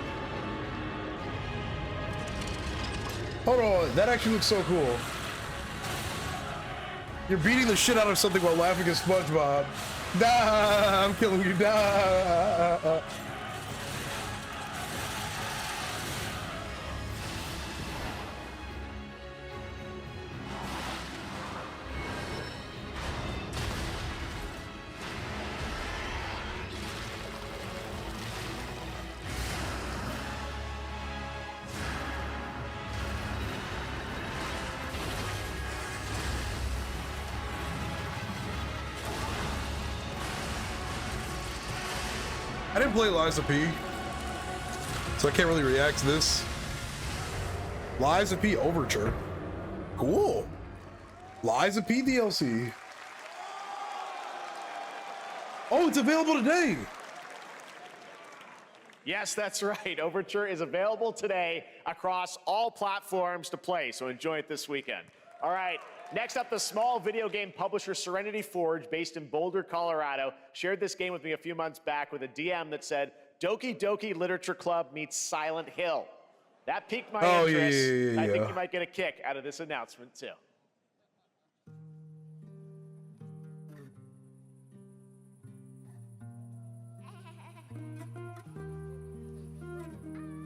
Hold on, that actually looks so cool. You're beating the shit out of something while laughing at SpongeBob. Nah, I'm killing you. Nah. I didn't play Lies of P, so I can't really react to this. Lies of P Overture. Cool. Lies of P DLC. Oh, it's available today. Yes, that's right. Overture is available today across all platforms to play, so enjoy it this weekend. All right, next up, the small video game publisher Serenity Forge, based in Boulder, Colorado, shared this game with me a few months back with a DM that said, Doki Doki Literature Club meets Silent Hill. That piqued my interest. I think you might get a kick out of this announcement, too.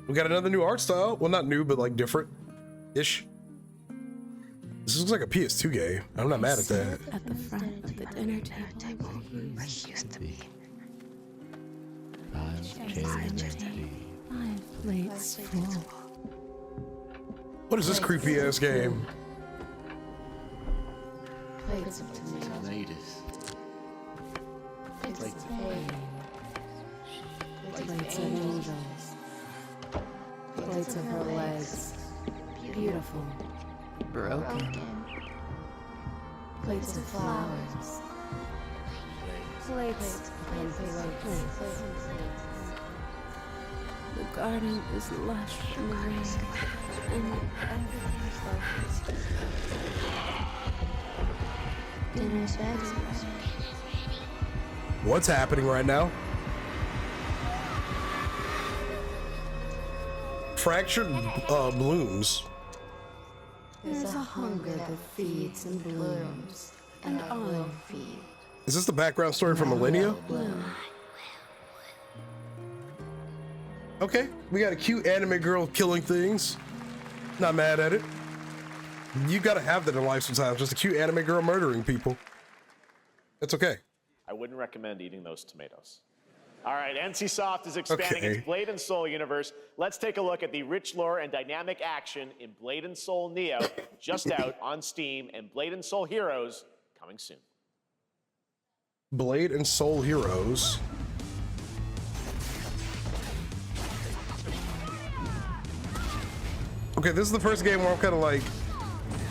We got another new art style. Well, not new, but like different-ish. This looks like a PS2 game. I'm not mad at that. At the front of the dinner table, where he used to be. 5 plates full. What is this creepy ass game? Plates of tomatoes. Plates of hay. Plates of angels. Plates of her legs. Beautiful. Broken. Plates of flowers. Plates and plates. The garden is lush in the rain. And everything's focused. Dinner's ready. What's happening right now? Fractured blooms. There's a hunger that feeds and blooms, and I will feed. Is this the background story from Millennia? Okay, we got a cute anime girl killing things. Not mad at it. You gotta have that in life sometimes. Just a cute anime girl murdering people. That's okay. I wouldn't recommend eating those tomatoes. All right, NCSoft is expanding its Blade and Soul universe. Let's take a look at the rich lore and dynamic action in Blade and Soul Neo, just out on Steam, and Blade and Soul Heroes coming soon. Blade and Soul Heroes. Okay, this is the first game where I'm kind of like,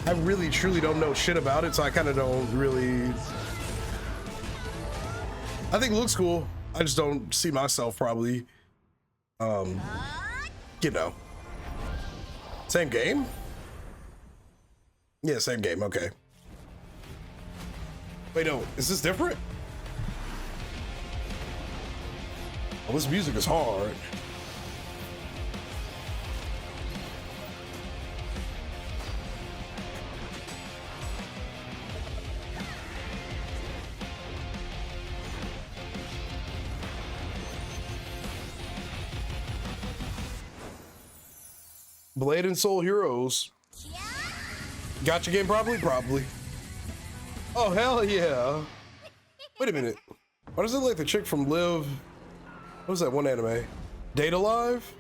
I really truly don't know shit about it, so I kind of don't really. I think it looks cool. I just don't see myself probably, you know. Same game? Yeah, same game, okay. Wait, no, is this different? Oh, this music is hard. Blade and Soul Heroes. Gotcha game probably? Probably. Oh, hell yeah. Wait a minute. Why does it look like the chick from Live? What was that one anime? Data Live?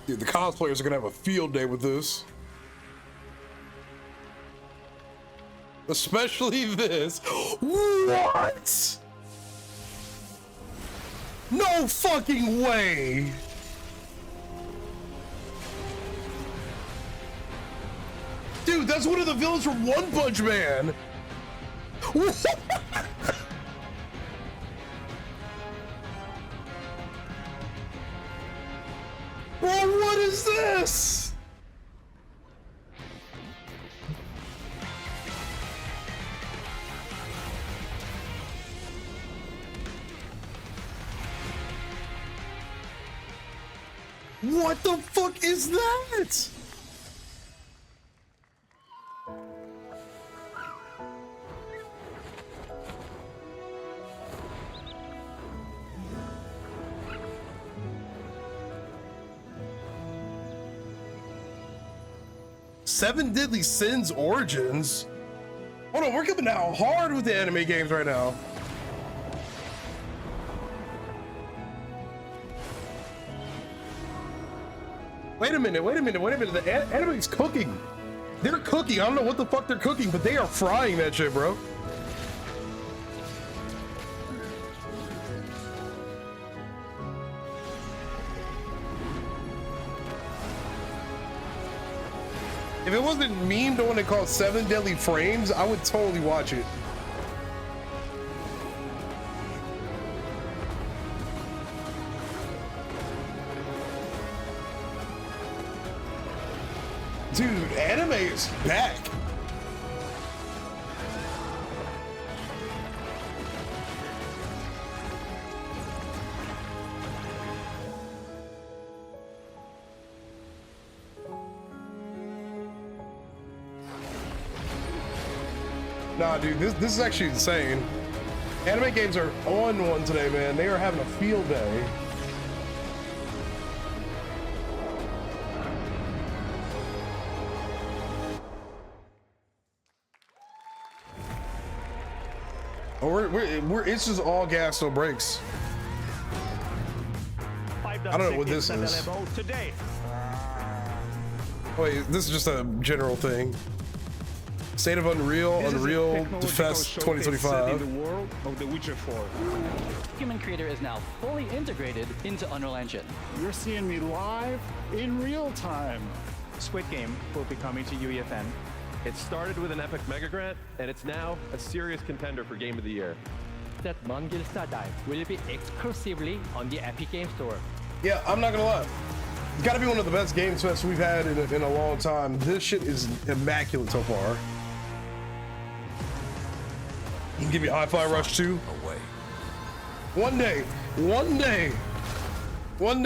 Dude, the cosplayers are gonna have a field day with this. Especially this. What? No fucking way! Dude, that's one of the villains from One Punch Man! Bro, what is this? What the fuck is that? Seven Deadly Sins Origins? Hold on, we're coming out hard with the anime games right now. Wait a minute, wait a minute, wait a minute. The anime's cooking. They're cooking. I don't know what the fuck they're cooking, but they are frying that shit, bro. If it wasn't memed on it called 7 Deadly Frames, I would totally watch it. Dude, anime is back. Nah, dude, this is actually insane. Anime games are on one today, man. They are having a field day. It's just all gas, no brakes. I don't know what this is. Wait, this is just a general thing. State of Unreal, Unreal Fest 2025. In the world of The Witcher 4. Human Creator is now fully integrated into Unreal Engine. You're seeing me live in real time. Squid Game will be coming to UEFN. It started with an epic mega grant, and it's now a serious contender for Game of the Year. that Non-Guild Star Dive will be exclusively on the Epic Game Store. Yeah, I'm not gonna lie. It's gotta be one of the best games fests we've had in a long time. This shit is immaculate so far. You can give me Hi-Fi Rush 2. One day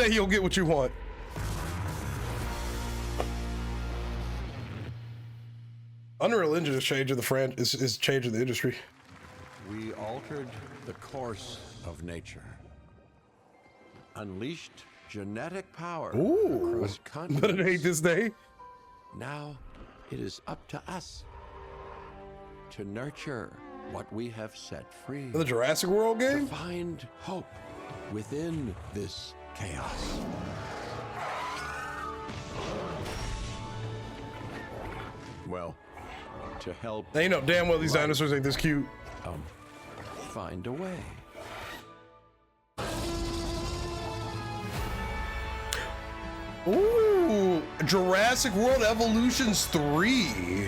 you'll get what you want. Unreal Engine is changing is changing the industry. We altered the course of nature. Unleashed genetic power across continents. Better hate this day. Now it is up to us to nurture what we have set free. The Jurassic World game? To find hope within this chaos. Well, to help. They know damn well these dinosaurs ain't this cute. Find a way. Ooh, Jurassic World Evolutions 3.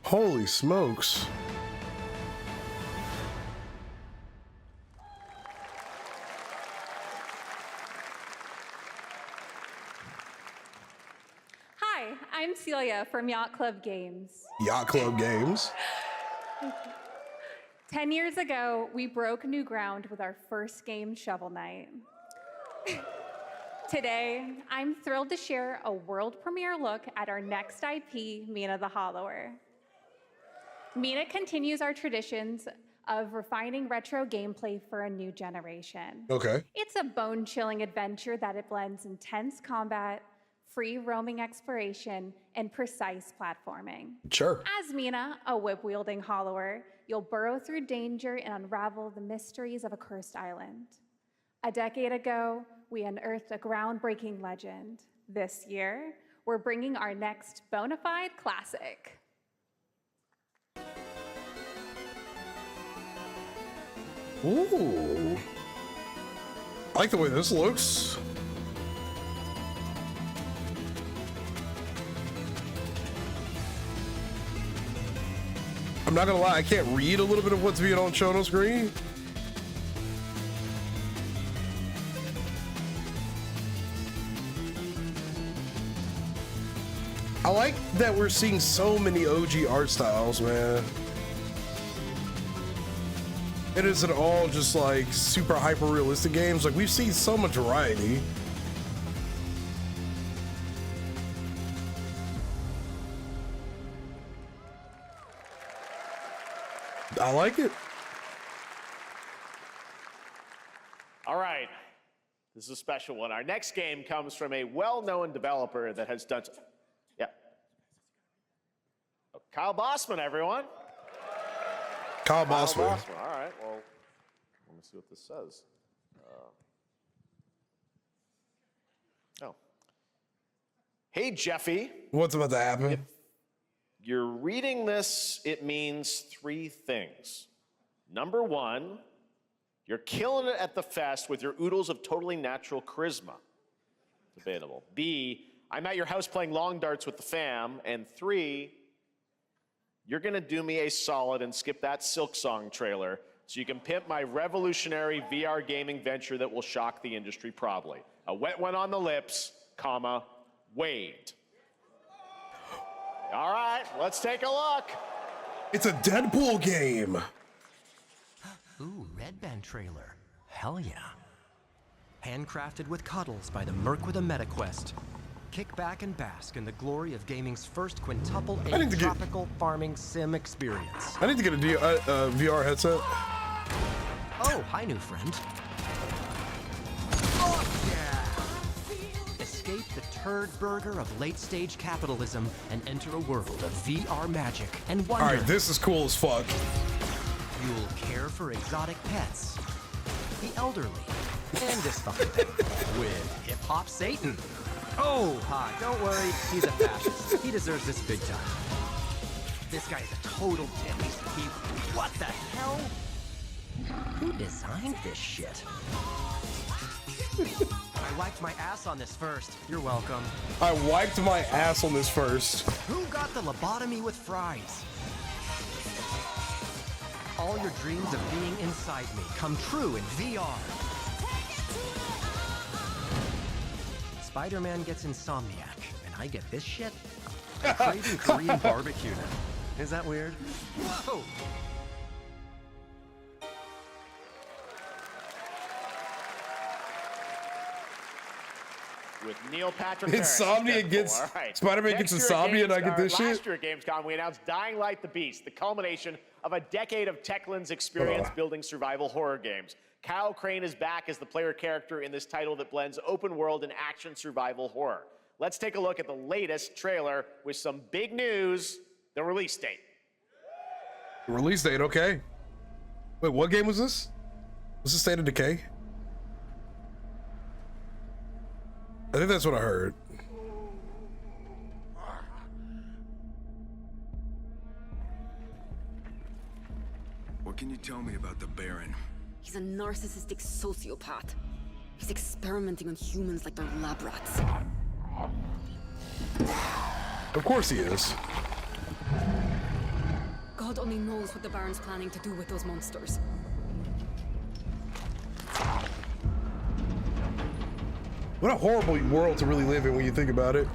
Holy smokes. Hi, I'm Celia from Yacht Club Games. Yacht Club Games. 10 years ago, we broke new ground with our first game, Shovel Knight. Today, I'm thrilled to share a world premiere look at our next IP, Mina the Hollower. Mina continues our traditions of refining retro gameplay for a new generation. Okay. It's a bone-chilling adventure that it blends intense combat, free roaming exploration, and precise platforming. Sure. As Mina, a whip-wielding hollower, you'll burrow through danger and unravel the mysteries of a cursed island. A decade ago, we unearthed a groundbreaking legend. This year, we're bringing our next bona fide classic. Ooh. I like the way this looks. I'm not gonna lie, I can't read a little bit of what's being shown on screen. I like that we're seeing so many OG art styles, man. It isn't all just like super hyper realistic games. Like we've seen so much variety. I like it. All right, this is a special one. Our next game comes from a well-known developer that has done. Yeah. Oh, Kyle Bossman, everyone. Kyle Bossman. All right, well, let me see what this says. Oh. Hey, Jeffy. What's about to happen? If you're reading this, it means three things. Number one, you're killing it at the fest with your oodles of totally natural charisma. Debatable. B, I'm at your house playing long darts with the fam. And three, you're gonna do me a solid and skip that Silk Song trailer so you can pimp my revolutionary VR gaming venture that will shock the industry probably. A wet one on the lips, comma, Wade. All right, let's take a look. It's a Deadpool game. Ooh, Red Band trailer. Hell yeah. Handcrafted with cuddles by the Merc with a MetaQuest. Kick back and bask in the glory of gaming's first quintuple A tropical farming sim experience. I need to get a VR headset. Oh, hi, new friend. Oh, yeah! Escape the turd burger of late-stage capitalism and enter a world of VR magic and wonder. All right, this is cool as fuck. You'll care for exotic pets, the elderly, and dysfunction with hip-hop Satan. Oh, hi, don't worry, he's a fascist. He deserves this big time. This guy's a total dick. What the hell? Who designed this shit? I wiped my ass on this first. You're welcome. I wiped my ass on this first. Who got the lobotomy with fries? All your dreams of being inside me come true in VR. Spider-Man gets Insomniac, and I get this shit? I'm craving Korean barbecue now. Is that weird? Whoa! With Neil Patrick Insomnia Harris, gets right. Spider-Man gets Insomnia and I get this shit. Last year at Gamescom, we announced Dying Light: The Beast, the culmination of a decade of Techland's experience building survival horror games. Kyle Crane is back as the player character in this title that blends open world and action survival horror. Let's take a look at the latest trailer with some big news: the release date. Release date, okay. Wait, what game was this? Was this State of Decay? I think that's what I heard. What can you tell me about the Baron? He's a narcissistic sociopath. He's experimenting on humans like they're lab rats. Of course he is. God only knows what the Baron's planning to do with those monsters. What a horrible world to really live in when you think about it.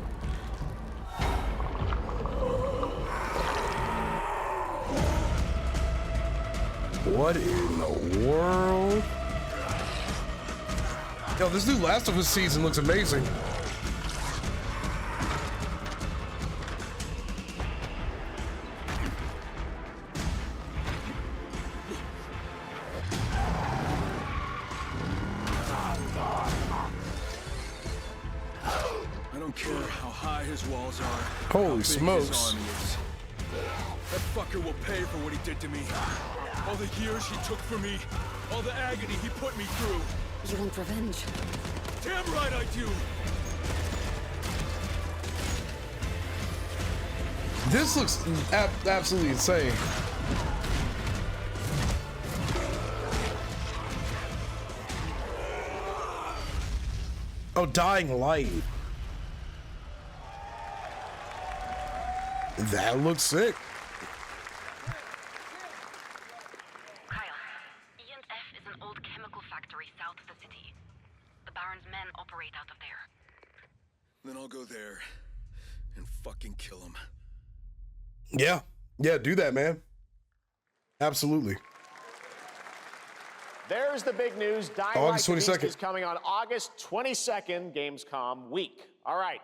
What in the world? Yo, this new Last of Us season looks amazing. I don't care how high his walls are. Holy smokes. That fucker will pay for what he did to me. All the years he took from me. All the agony he put me through. You want revenge? Damn right I do! This looks absolutely insane. Oh, Dying Light. That looks sick. Kyle, E&F is an old chemical factory south of the city. The Baron's men operate out of there. Then I'll go there and fucking kill him. Yeah. Yeah, do that, man. Absolutely. There's the big news. Dying August Light: The Beast 22nd. is coming on August 22nd, Gamescom week. All right.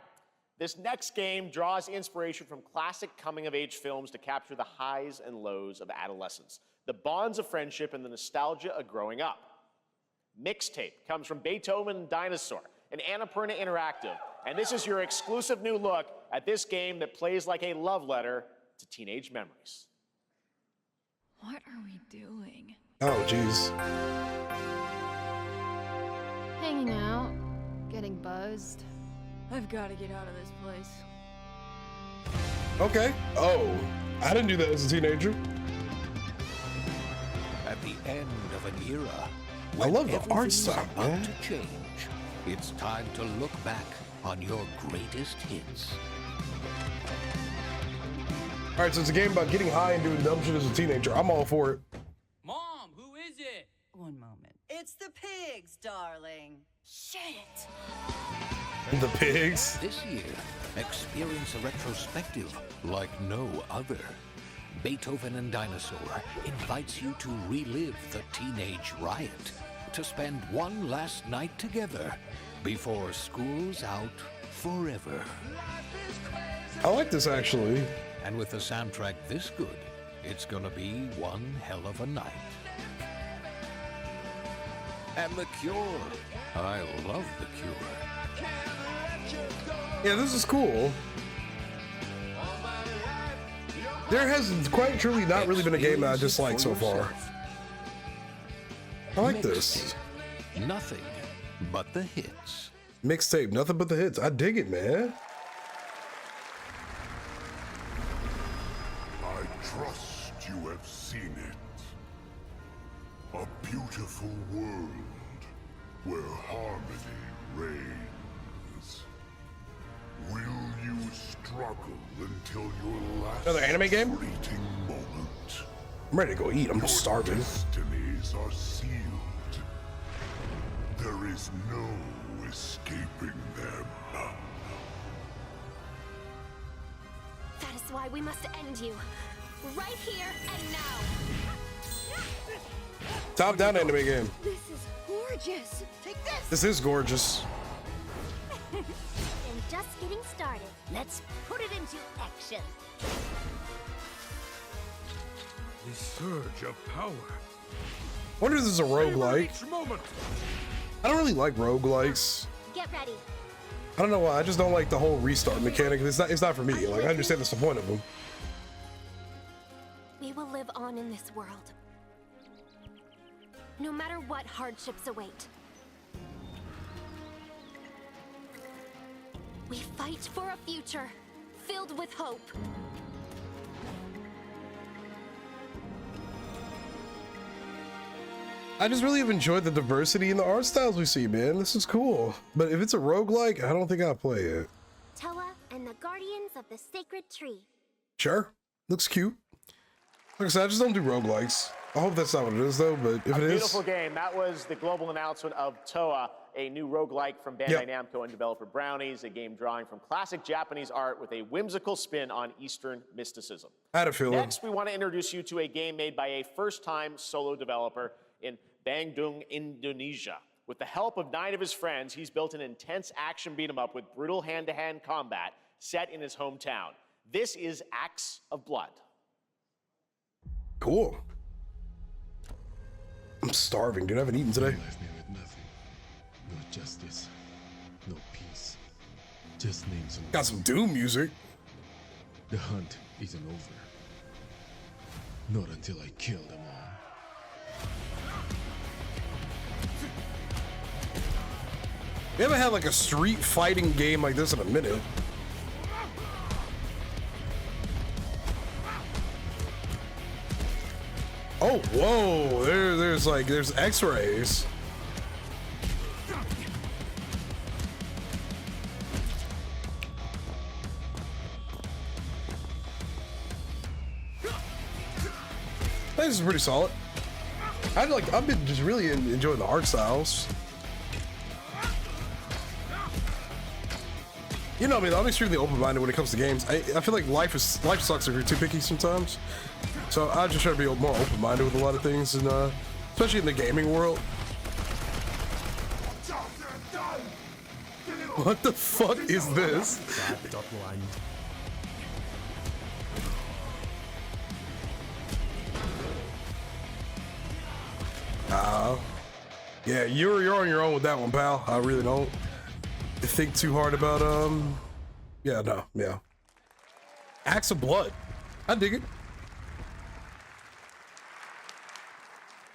This next game draws inspiration from classic coming-of-age films to capture the highs and lows of adolescence, the bonds of friendship, and the nostalgia of growing up. Mixtape comes from Beethoven and Dinosaur, an Annapurna Interactive, and this is your exclusive new look at this game that plays like a love letter to teenage memories. What are we doing? Oh, jeez. Hanging out, getting buzzed. I've got to get out of this place. Okay. Oh, I didn't do that as a teenager. At the end of an era, I love the art everything's style, about man. to change, it's time to look back on your greatest hits. All right, so it's a game about getting high and doing dumb shit as a teenager. I'm all for it. Mom, who is it? One moment. It's the pigs, darling. Shit! The pigs. This year, experience a retrospective like no other. Beethoven and Dinosaur invites you to relive the teenage riot, to spend one last night together before school's out forever. I like this, actually. And with a soundtrack this good, it's gonna be one hell of a night. And The Cure. I love The Cure. Yeah, this is cool. There has quite truly not really been a game that I dislike so far. I like this. Nothing but the hits. Mixtape, nothing but the hits. I dig it, man. I trust you have seen it. A beautiful world where harmony reigns. until your last Another anime game? fleeting moment. I'm ready to go eat. I'm starving. Destinies are sealed. There is no escaping them. That is why we must end you. Right here and now. Top-down anime game. This is gorgeous. Take this. This is gorgeous. And just getting started. Let's put it into action. The surge of power. Wonder if this is a roguelike. I don't really like roguelikes. Get ready. I don't know why. I just don't like the whole restart mechanic. It's not for me. Like, I understand that's the point of them. We will live on in this world. No matter what hardships await. We fight for a future filled with hope. I just really have enjoyed the diversity in the art styles we see, man. This is cool. But if it's a roguelike, I don't think I'll play it. Toa and the Guardians of the Sacred Tree. Sure. Looks cute. Like I said, I just don't do roguelikes. I hope that's not what it is, though, but if it is... Beautiful game. That was the global announcement of Toa, a new roguelike from Bandai Namco and developer Brownies, a game drawing from classic Japanese art with a whimsical spin on Eastern mysticism. I had a feeling. Next, we want to introduce you to a game made by a first-time solo developer in Bandung, Indonesia. With the help of 9 of his friends, he's built an intense action beat-em-up with brutal hand-to-hand combat set in his hometown. This is Acts of Blood. Cool. I'm starving, dude. I haven't eaten today. Left me with nothing. No justice. No peace. Just names and got some Doom music. The hunt isn't over. Not until I kill them all. We haven't had like a street fighting game like this in a minute. Oh, whoa, there's x-rays. This is pretty solid. I've been just really enjoying the art styles. You know me, I'm extremely open-minded when it comes to games. I feel like life sucks if you're too picky sometimes. So I just try to be more open-minded with a lot of things, and especially in the gaming world. What the fuck is this? Yeah, you're on your own with that one, pal. I really don't think too hard about yeah. Acts of Blood. I dig it.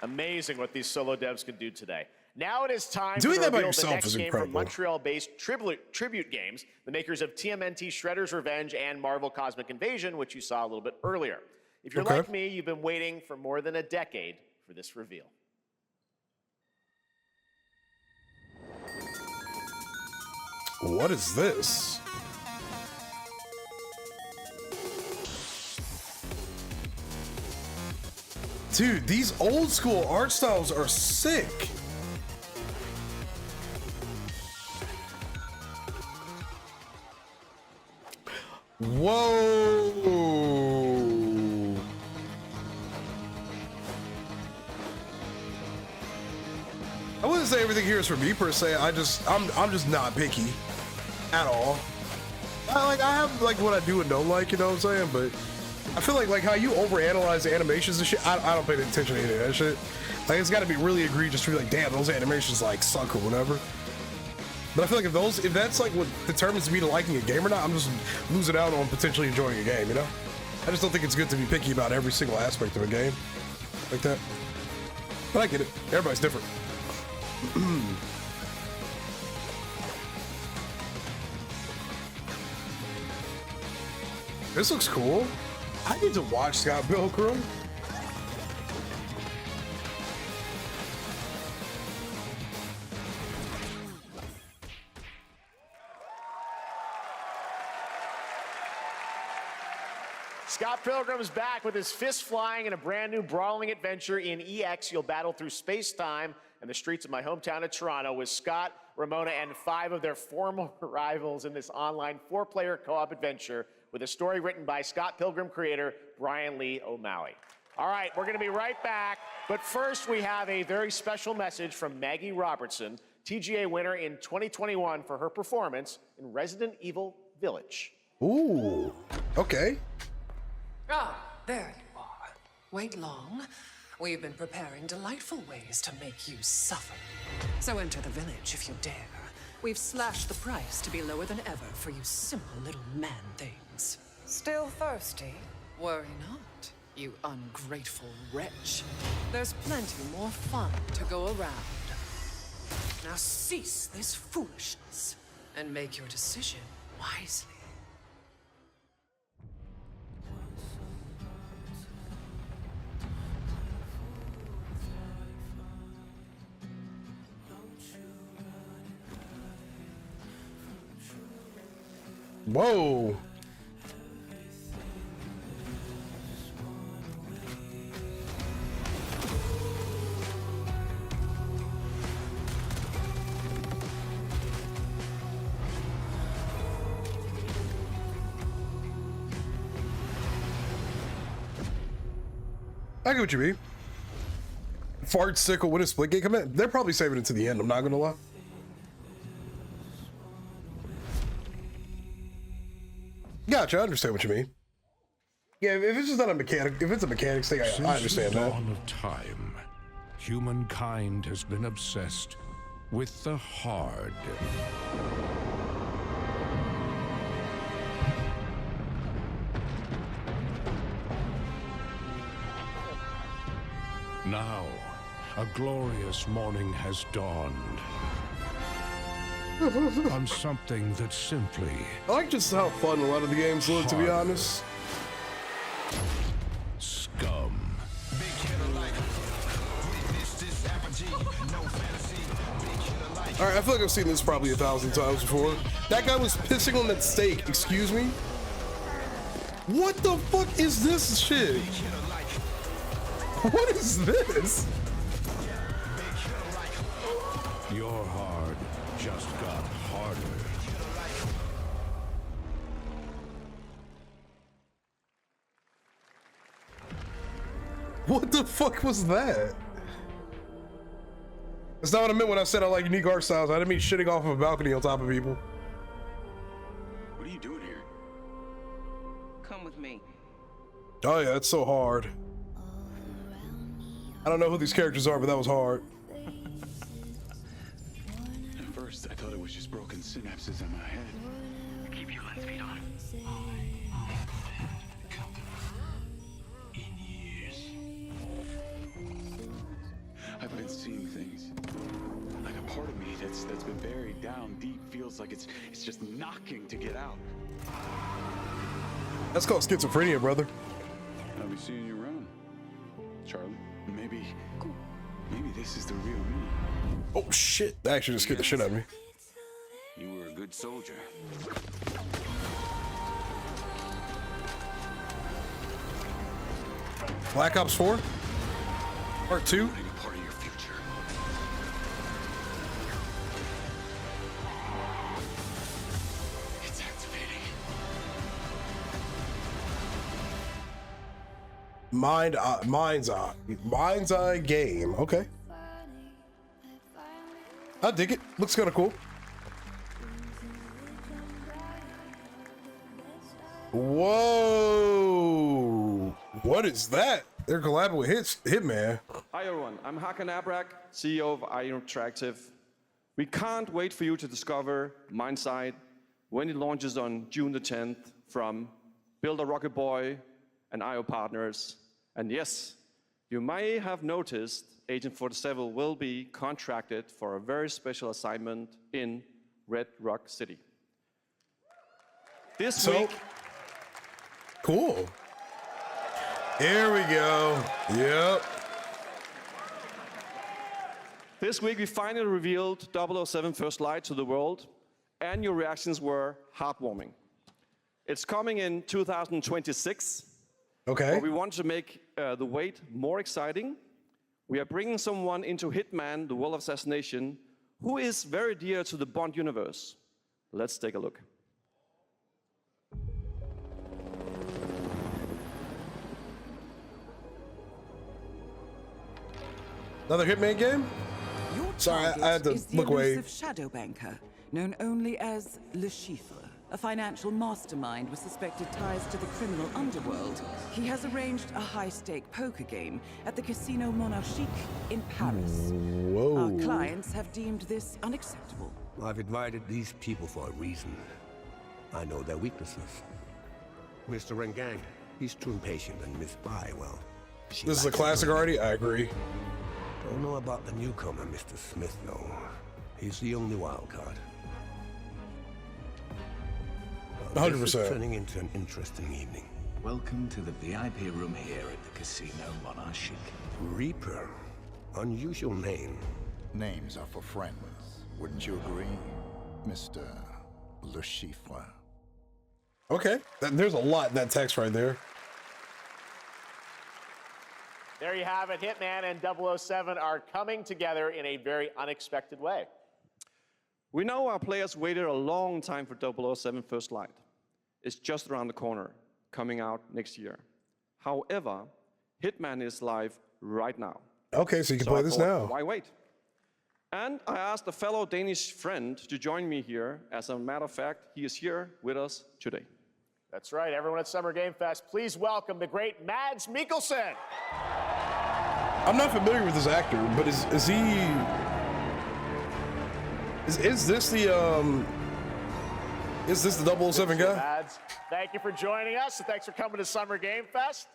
Amazing what these solo devs can do today. Now it is time Doing to that by reveal yourself the next is game incredible. from Montreal-based Tribute Games, the makers of TMNT Shredder's Revenge and Marvel Cosmic Invasion, which you saw a little bit earlier. If you're like me, you've been waiting for more than a decade for this reveal. What is this? Dude, these old school art styles are sick. Whoa. I wouldn't say everything here is for me per se. I'm just not picky at all. I have like what I do and don't like, you know what I'm saying? But I feel like how you overanalyze the animations and shit, I don't pay attention to any of that shit. Like, it's got to be really egregious to be like, damn, those animations like suck or whatever. But I feel like if that's like what determines me to liking a game or not, I'm just losing out on potentially enjoying a game, you know? I just don't think it's good to be picky about every single aspect of a game like that. But I get it. Everybody's different. This looks cool. I need to watch Scott Pilgrim. Scott Pilgrim's back with his fists flying in a brand new brawling adventure in EX. You'll battle through space-time and the streets of my hometown of Toronto with Scott, Ramona, and 5 of their former rivals in this online 4-player co-op adventure with a story written by Scott Pilgrim creator Brian Lee O'Malley. All right, we're gonna be right back, but first we have a very special message from Maggie Robertson, TGA winner in 2021 for her performance in Resident Evil Village. Ooh, okay. Ah, there you are. Wait long. We've been preparing delightful ways to make you suffer. So enter the village if you dare. We've slashed the price to be lower than ever for you simple little man things. Still thirsty? Worry not, you ungrateful wretch. There's plenty more fun to go around. Now cease this foolishness and make your decision wisely. Whoa. I get what you mean. Fart sickle, when does Splitgate come in? They're probably saving it to the end, I'm not gonna lie. Gotcha, I understand what you mean. Yeah, if it's just not a mechanic, if it's a mechanics thing, I understand that. Since the dawn of time, humankind has been obsessed with the hard. Now, a glorious morning has dawned. On something that simply... I like just how fun a lot of the games look, to be honest. Scum. Alright, I feel like I've seen this probably 1,000 times before. That guy was pissing on that steak, excuse me? What the fuck is this shit? What is this? Your hard just got harder. What the fuck was that? That's not what I meant when I said I like unique art styles. I didn't mean shitting off of a balcony on top of people. What are you doing here? Come with me. Oh yeah, that's so hard. I don't know who these characters are, but that was hard. At first, I thought it was just broken synapses in my head. Keep your lens speed on. In years, I've been seeing things. Like a part of me that's been buried down deep feels like it's just knocking to get out. That's called schizophrenia, brother. I'll be seeing you around, Charlie. Maybe this is the real me. Oh shit, that actually just scared the shit out of me. You were a good soldier. Black Ops 4? Part 2? Part of your future. It's activating. Mind's Eye game. Okay. I dig it. Looks kind of cool. Whoa! What is that? They're collabing with Hitman. Hi everyone, I'm Hakan Abrak, CEO of IO Interactive. We can't wait for you to discover Mind's Eye when it launches on June the 10th from Build a Rocket Boy and IO partners. And yes, you may have noticed Agent 47 will be contracted for a very special assignment in Red Rock City. This week... Cool. Here we go. Yep. This week we finally revealed 007 First Light to the world, and your reactions were heartwarming. It's coming in 2026, Okay. But we want to make the wait more exciting. We are bringing someone into Hitman, the World of Assassination, who is very dear to the Bond universe. Let's take a look. Another Hitman game? Sorry, I had to is the look away. elusive shadow banker, known only as Le Chiffre, a financial mastermind with suspected ties to the criminal underworld. He has arranged a high-stake poker game at the Casino Monarchique in Paris. Whoa. Our clients have deemed this unacceptable. I've invited these people for a reason. I know their weaknesses. Mr. Rengang, he's too impatient, and Miss Bai, well, she This is a lacks classic authority. already? I agree. Don't know about the newcomer, Mr. Smith, though. He's the only wild card. 100%. This is turning into an interesting evening. Welcome to the VIP room here at the Casino Monarchique. Reaper. Unusual name. Names are for friends. Wouldn't you agree, Mr. Le Chiffre? Okay. There's a lot in that text right there. There you have it. Hitman and 007 are coming together in a very unexpected way. We know our players waited a long time for 007 First Light. It's just around the corner, coming out next year. However, Hitman is live right now. Okay, so you can play this now. Why wait? And I asked a fellow Danish friend to join me here. As a matter of fact, he is here with us today. That's right, everyone at Summer Game Fest, please welcome the great Mads Mikkelsen. I'm not familiar with this actor, but is he... Is this the 007 guy? Mads, thank you for joining us, and thanks for coming to Summer Game Fest.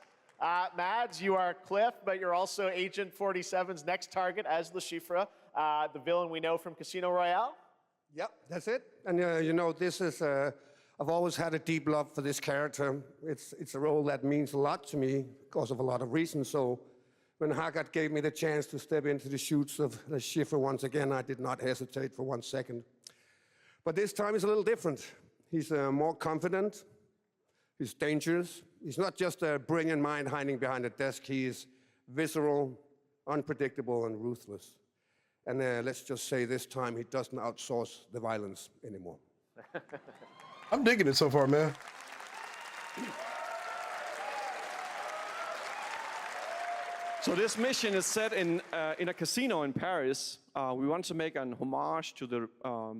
Mads, you are Cliff, but you're also Agent 47's next target as Le Chiffre, the villain we know from Casino Royale. Yep, that's it. And you know, this is, I've always had a deep love for this character. It's a role that means a lot to me because of a lot of reasons. So when Haggard gave me the chance to step into the shoes of Le Chiffre once again, I did not hesitate for 1 second. But this time is a little different. He's more confident. He's dangerous. He's not just a brilliant mind hiding behind a desk. He is visceral, unpredictable, and ruthless. And let's just say this time he doesn't outsource the violence anymore. I'm digging it so far, man. So this mission is set in a casino in Paris. We want to make an homage to the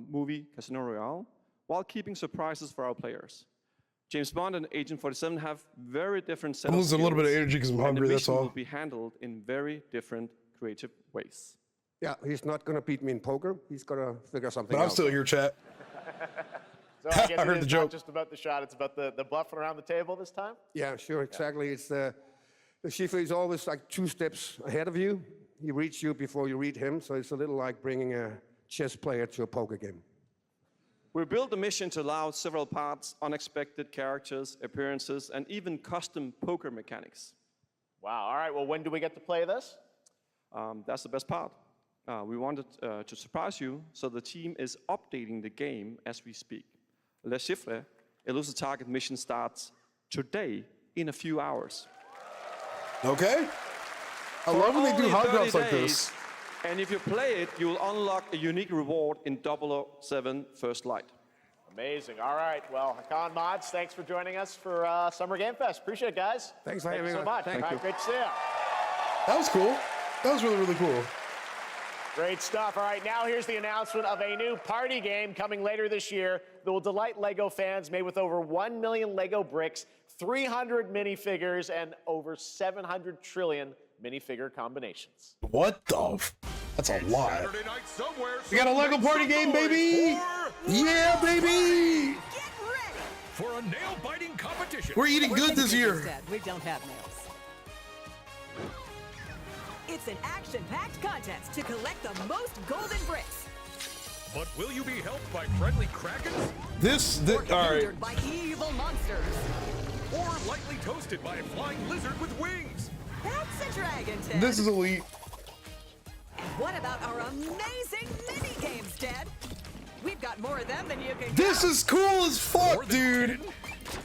movie Casino Royale while keeping surprises for our players. James Bond and Agent 47 have very different sets of skills. I'm losing a little bit of energy because I'm hungry, that's all. And the mission will be handled in very different creative ways. Yeah, he's not going to beat me in poker. He's going to figure something out. But I'm still here, chat. So I guess I heard the it's joke. not just about the shot, it's about the bluffing around the table this time? Yeah, sure, exactly. It's the Chiffre is always like 2 steps ahead of you. He reads you before you read him, so it's a little like bringing a chess player to a poker game. We built the mission to allow several parts, unexpected characters, appearances, and even custom poker mechanics. Wow, all right, well, when do we get to play this? That's the best part. We wanted to surprise you, so the team is updating the game as we speak. Le Chiffre, Elusive Target mission starts today in a few hours. Okay. I love when they do hot drops like this. And if you play it, you will unlock a unique reward in 007 First Light. Amazing. All right. Well, Hakan Mods, thanks for joining us for Summer Game Fest. Appreciate it, guys. Thanks for having having me. So us. much. Thank All right, you. great to see you. That was cool. That was really, really cool. Great stuff. All right, now here's the announcement of a new party game coming later this year that will delight LEGO fans, made with over 1 million LEGO bricks, 300 minifigures, and over 700 trillion minifigure combinations. What the That's a lot. We got a LEGO party game, baby! Yeah, baby! For a nail-biting competition. We're eating good this year. Instead, we don't have nails. It's an action-packed contest to collect the most golden bricks. But will you be helped by friendly krakens? All right. Hindered by evil monsters. Or lightly toasted by a flying lizard with wings? That's a dragon, Ted. This is elite. And what about our amazing mini-games, Ted? We've got more of them than you can This count. is cool as fuck, dude.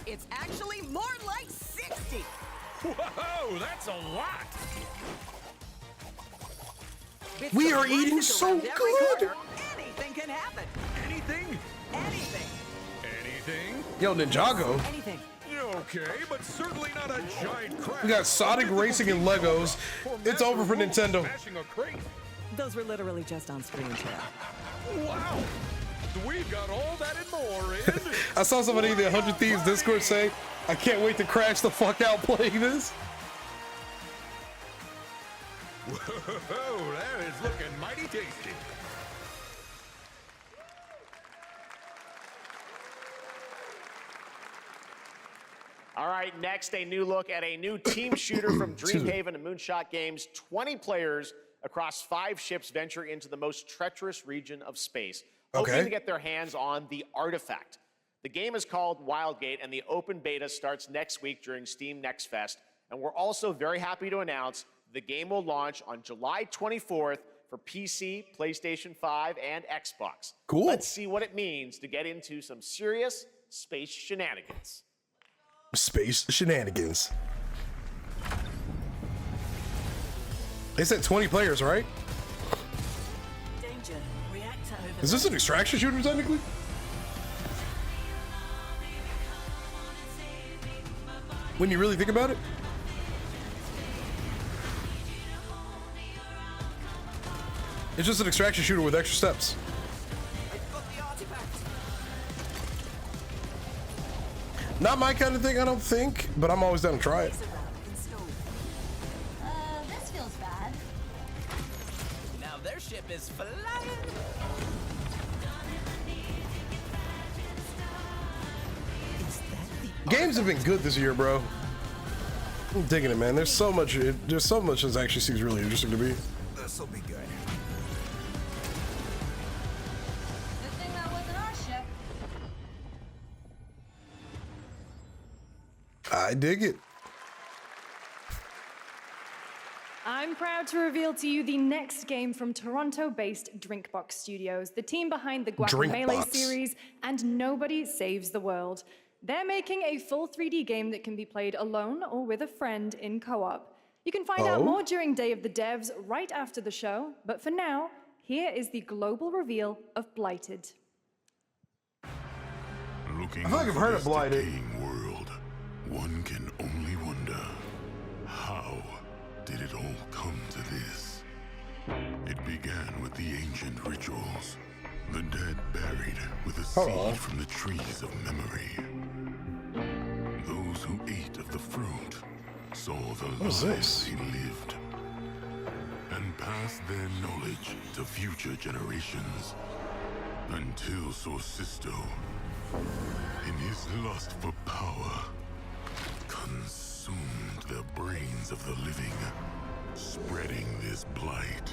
It's actually more like 60. Whoa, that's a lot! We are eating so good! Anything can happen. Anything? Anything. Anything? Yo, Ninjago. Anything. Okay, but certainly not a giant crash. We got Sonic Racing and Legos. It's over for Nintendo. Smashing a crate. Those were literally just on screen, Chad. Wow! We've got all that and more in... I saw somebody in the 100 Thieves Discord say, I can't wait to crash the fuck out playing this. Whoa, that is looking mighty tasty. All right, next, a new look at a new team shooter from Dreamhaven and Moonshot Games. 20 players across 5 ships venture into the most treacherous region of space, hoping to get their hands on the artifact. The game is called Wildgate, and the open beta starts next week during Steam Next Fest. And we're also very happy to announce the game will launch on July 24th for PC, PlayStation 5, and Xbox. Cool. Let's see what it means to get into some serious space shenanigans. Space shenanigans. They said 20 players, right? Danger. Reactor over. Is this an extraction shooter technically? When you really think about it? It's just an extraction shooter with extra steps. Not my kind of thing, I don't think, but I'm always down to try it. This feels bad. Now their ship is flying. Games have been good this year, bro. I'm digging it, man. There's so much that actually seems really interesting to me. This'll be good. Good thing that wasn't our ship. I dig it. I'm proud to reveal to you the next game from Toronto-based Drinkbox Studios, the team behind the Guacamelee series and Nobody Saves the World. They're making a full 3D game that can be played alone or with a friend in co-op. You can find out more during Day of the Devs right after the show, but for now, here is the global reveal of Blighted. Looking I feel like I've heard of Blighted. World, one can only wonder, how did it all come to this? It began with the ancient rituals, the dead buried with a seed from the trees of memory. Those who ate of the fruit saw the lives they lived and passed their knowledge to future generations until Sorcisto, in his lust for power, consumed the brains of the living, spreading this blight.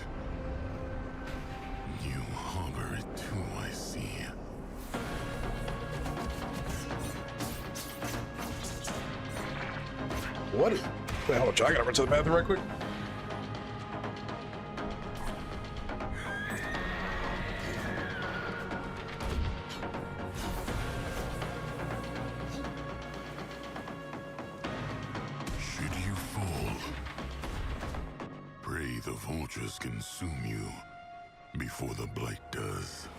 You harbor it too, I see. What? Wait, hold on, I gotta run to the bathroom right quick. Should you fall, pray the vultures consume you before the blight does.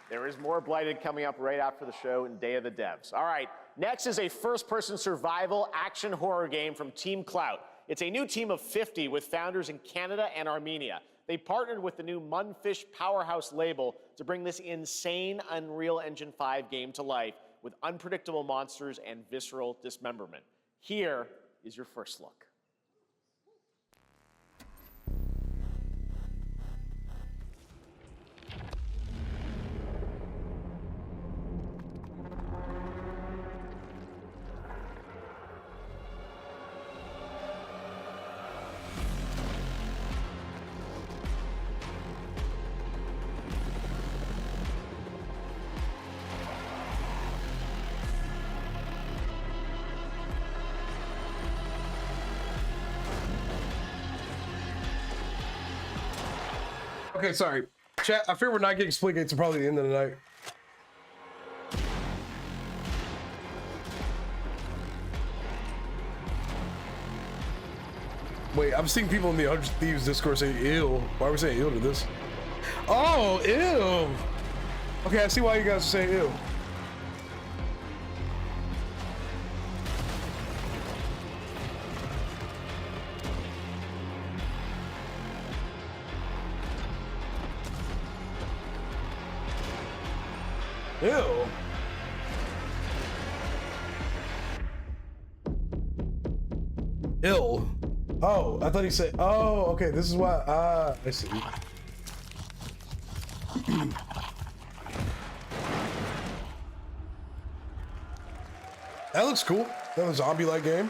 There is more Blighted coming up right after the show in Day of the Devs. All right, next is a first-person survival action horror game from Team Clout. It's a new team of 50 with founders in Canada and Armenia. They partnered with the new Munfish Powerhouse label to bring this insane Unreal Engine 5 game to life with unpredictable monsters and visceral dismemberment. Here is your first look. Okay, sorry. Chat, I fear we're not getting Splitgate to probably the end of the night. Wait, I'm seeing people in the 100 Thieves Discord say ew. Why are we saying ew to this? Oh, ew! Okay, I see why you guys are saying ew. Ew. Ill. Oh, I thought he said, oh, okay, this is why, I see. That looks cool. That was a zombie-like game.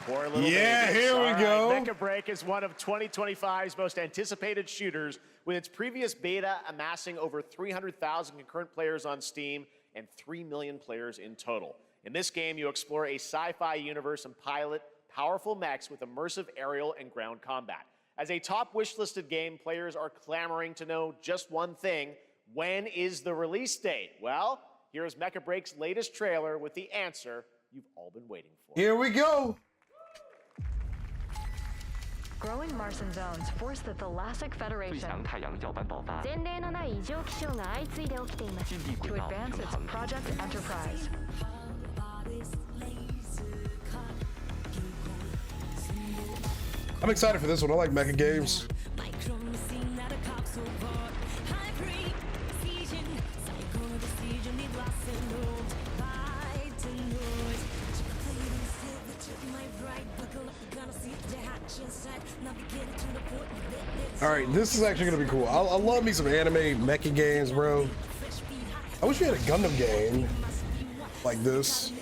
Poor little yeah, babies. here we go. Mecha Break is one of 2025's most anticipated shooters, with its previous beta amassing over 300,000 concurrent players on Steam and 3 million players in total. In this game, you explore a sci-fi universe and pilot powerful mechs with immersive aerial and ground combat. As a top wishlisted game, players are clamoring to know just one thing: when is the release date? Well, here's Mecha Break's latest trailer with the answer you've all been waiting for. Here we go. Growing Martian zones force the Thalassic Federation to advance its Project Enterprise. I'm excited for this one. I like mecha games. All right, this is actually gonna be cool. I love me some anime mecha games, bro. I wish we had a Gundam game like this.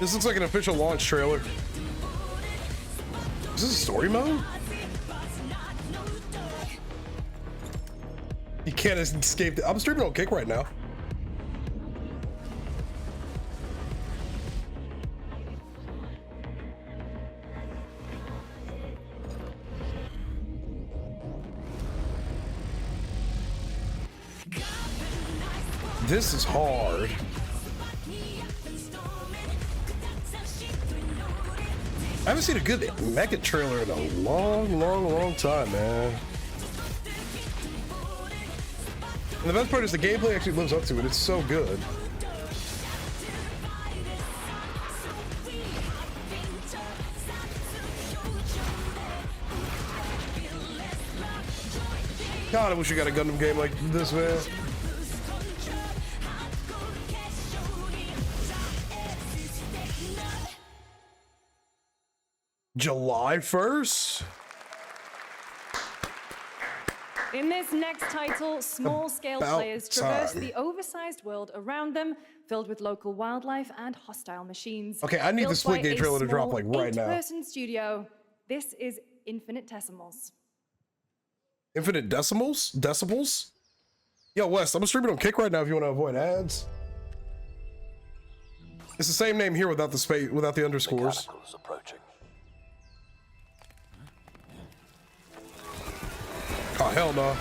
This looks like an official launch trailer. Is this a story mode? You can't escape. I'm streaming on Kick right now. This is hard. I haven't seen a good mecha trailer in a long time, man. And the best part is the gameplay actually lives up to it. It's so good. God, I wish we got a Gundam game like this, man. July 1st? In this next title, small-scale players traverse the oversized world around them, filled with local wildlife and hostile machines. Okay, I need the Splitgate trailer to drop like right now. Eight-person studio. This is Infinitesimals. Infinite Decimals? Decibels? Yo, Wes, I'm streaming on Kick right now if you want to avoid ads. It's the same name here without the space, without the underscores. Oh, hell no.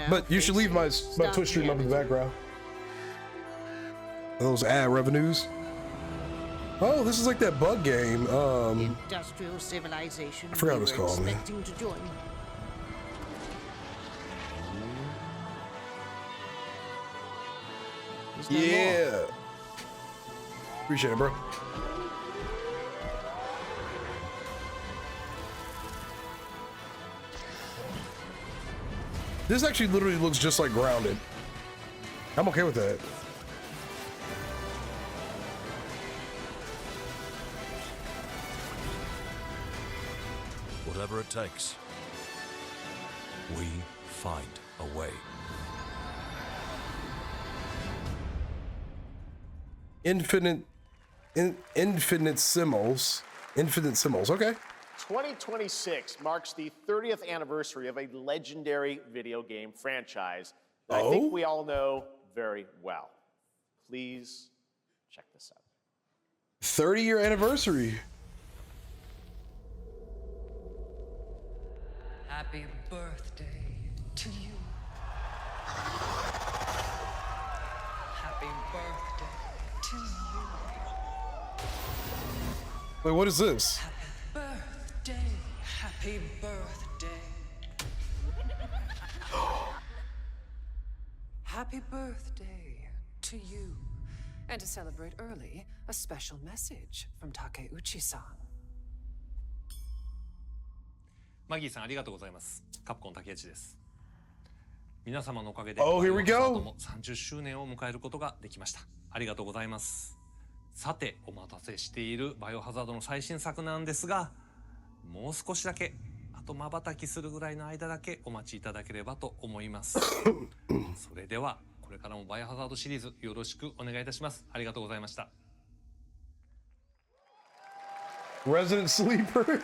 But you should leave my Twitch stream up in the background. Those ad revenues. Oh, this is like that bug game. Industrial civilization. I forgot what it's called, man. To join. Yeah. Appreciate it, bro. This actually literally looks just like Grounded. I'm okay with that. Whatever it takes, we find a way. Infinite Simals. Infinite Symbols. Okay. 2026 marks the 30th anniversary of a legendary video game franchise that I think we all know very well. Please check this out. 30-year anniversary. Happy birthday to you. Happy birthday to you. Wait, what is this? Birthday. Happy birthday. Happy birthday to you. And to celebrate early, a special message from Takeuchi-san. マギーさんありがとうございます。カプコン竹内です。皆様のおかげで Oh, here we go. も30周年を迎えることができました。ありがとうございます。さて、お待たせしているバイオハザードの最新作なんですが、もう少しだけ、あと瞬きするぐらいの間だけお待ちいただければと思います。それでは、これからもバイオハザードシリーズよろしくお願いいたします。ありがとうございました。Resident Sleeper.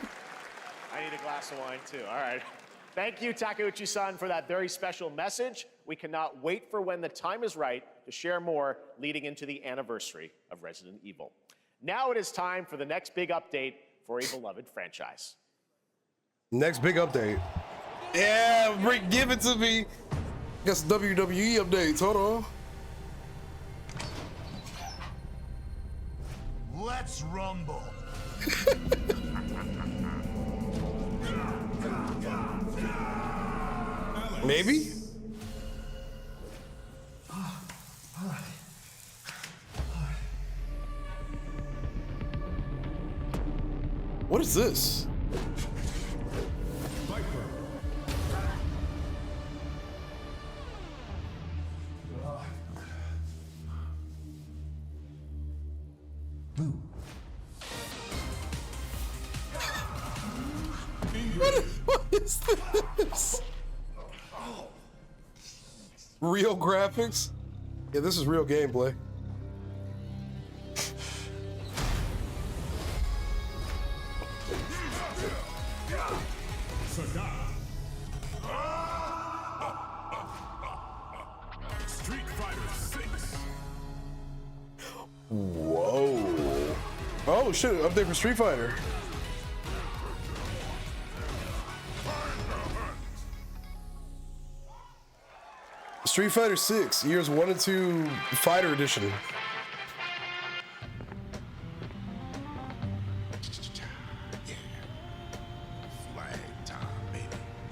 I need a glass of wine too. All right. Thank you, Takeuchi-san, for that very special message. We cannot wait for when the time is right to share more leading into the anniversary of Resident Evil. Now it is time for the next big update for a beloved franchise. Next big update. Yeah, Rick, give it to me. Got some WWE updates. Hold on. Let's rumble. Maybe? What is this? What is this? Real graphics? Yeah, this is real gameplay. Street Fighter 6. Whoa. Oh shit, update for Street Fighter. Street Fighter 6, years 1 and 2 Fighter Edition.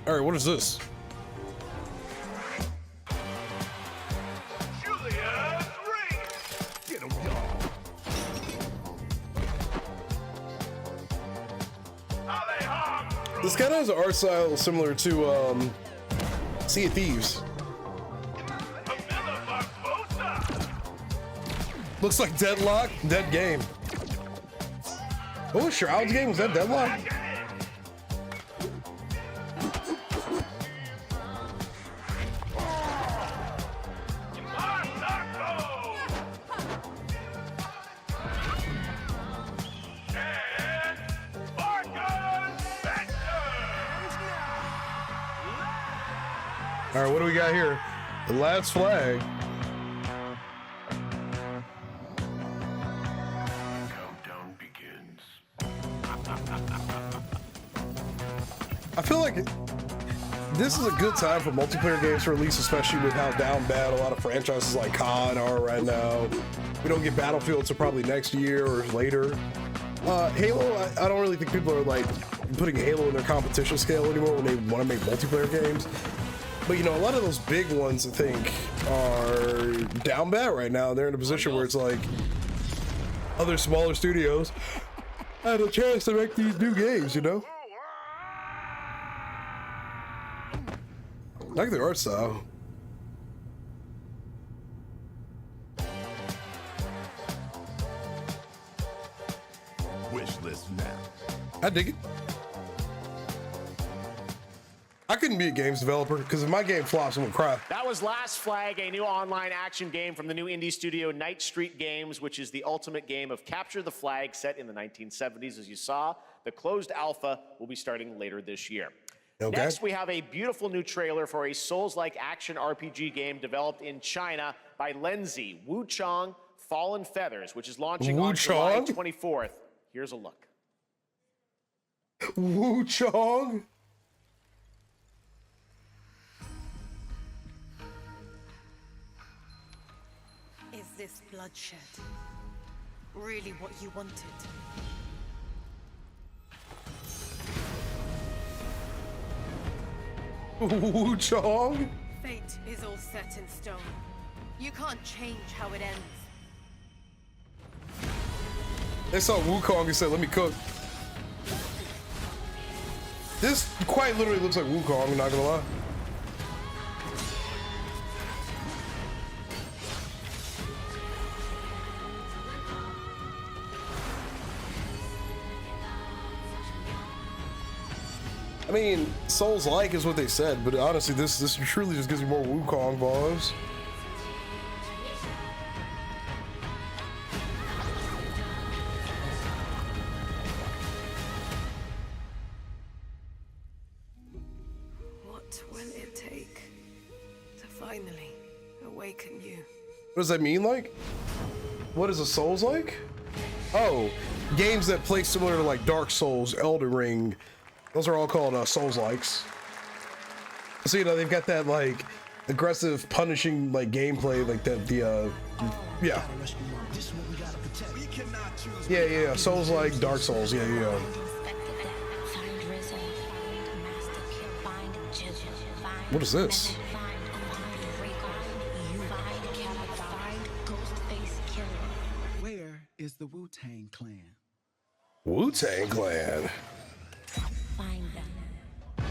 All right, what is this? Get him, y'all. This kind of has an art style similar to Sea of Thieves. Looks like Deadlock, Dead Game. Oh, Shroud's game, was that Deadlock? All right, what do we got here? The last flag. I feel like this is a good time for multiplayer games to release, especially with how down bad a lot of franchises like COD are right now. We don't get Battlefield until probably next year or later. Halo, I don't really think people are like putting Halo in their competition scale anymore when they want to make multiplayer games. But you know, a lot of those big ones I think are down bad right now. They're in a position where it's like other smaller studios had a chance to make these new games, you know? I like the art style. Wish list now. I dig it. I couldn't be a games developer because if my game flops, I'm gonna cry. That was Last Flag, a new online action game from the new indie studio Night Street Games, which is the ultimate game of capture the flag set in the 1970s. As you saw, the closed alpha will be starting later this year. Okay. Next, we have a beautiful new trailer for a Souls-like action RPG game developed in China by Lenzi, Wu Chong, Fallen Feathers, which is launching on July 24th. Here's a look. Wu Chong? Is this bloodshed really what you wanted? Wu Chong? Fate is all set in stone. You can't change how it ends. They saw Wukong and said, let me cook. This quite literally looks like Wukong, I'm not gonna lie. I mean, Souls-like is what they said, but honestly, this truly just gives me more Wukong vibes. What will it take to finally awaken you? What does that mean, like? What is a Souls-like? Oh, games that play similar to like Dark Souls, Elden Ring. Those are all called Souls-likes. So, you know, they've got that, like, aggressive, punishing, like, gameplay, like that, yeah. Yeah, Souls-like, Dark Souls, yeah. What is this? Where is the Wu-Tang Clan? Wu-Tang Clan? Find them.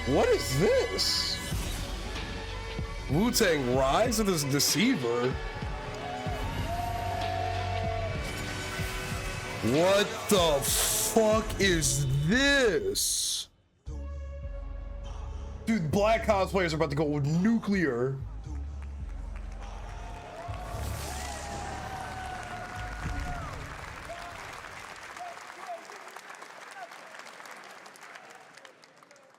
What is this? Wu-Tang Rise of this Deceiver? What the fuck is this? Dude, black cosplayers are about to go nuclear.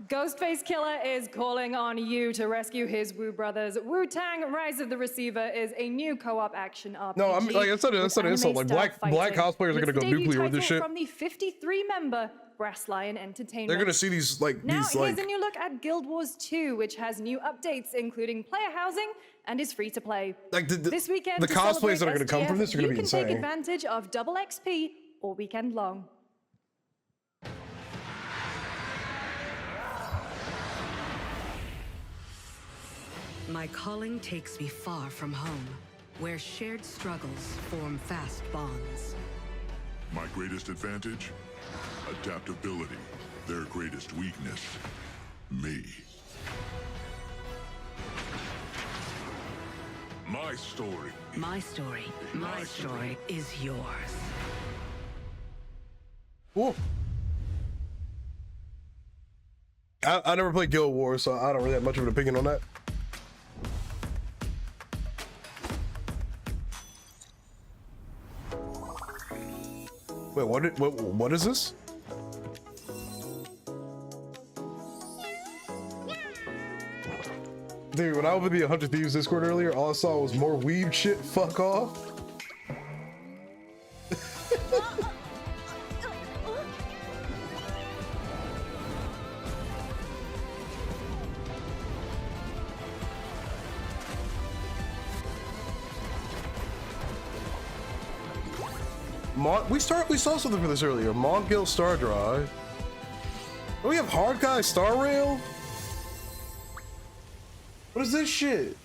Ghostface Killer is calling on you to rescue his Wu brothers. Wu-Tang Rise of the Receiver is a new co-op action RPG. No, I'm like that's not an insult. Like black cosplayers are gonna go nuclear with this shit. From the 53-member Brass Lion Entertainment. They're gonna see these like now here's a new look at Guild Wars 2, which has new updates, including player housing and is free to play. Like this weekend, the cosplays that are gonna come from this are gonna be insane. You can take advantage of double XP all weekend long. My calling takes me far from home, where shared struggles form fast bonds. My greatest advantage? Adaptability. Their greatest weakness? Me. My story. My story. My story is yours. Cool. I never played Guild Wars, so I don't really have much of an opinion on that. Wait, what is this? Dude, when I opened the 100 Thieves Discord earlier, all I saw was more weeb shit. Fuck off. We saw something for this earlier. Mongil Star Drive. Do we have Hard Guy Star Rail? What is this shit?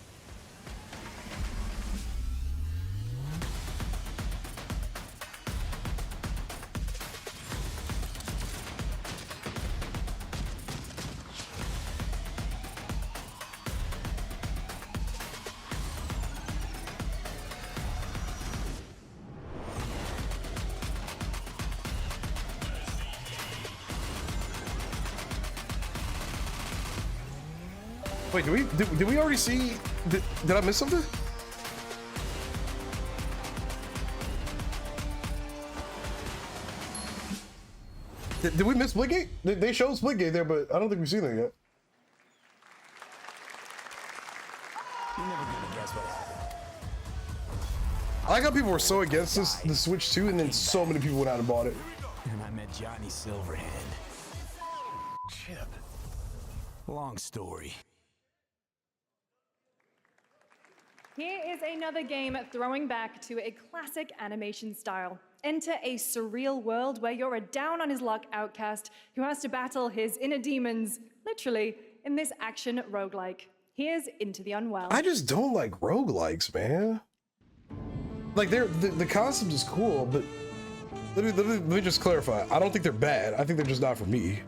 Wait, did we already see? Did I miss something? Did we miss Splitgate? They showed Splitgate there, but I don't think we've seen it yet. You're never gonna guess what happened. I like how people were so against the Switch 2, and then so many people went out and bought it. And I met Johnny Silverhand. Chip. Long story. Here is another game throwing back to a classic animation style. Enter a surreal world where you're a down-on-his-luck outcast who has to battle his inner demons, literally, in this action roguelike. Here's Into the Unwell. I just don't like roguelikes, man. Like, the concept is cool, but let me just clarify. I don't think they're bad. I think they're just not for me.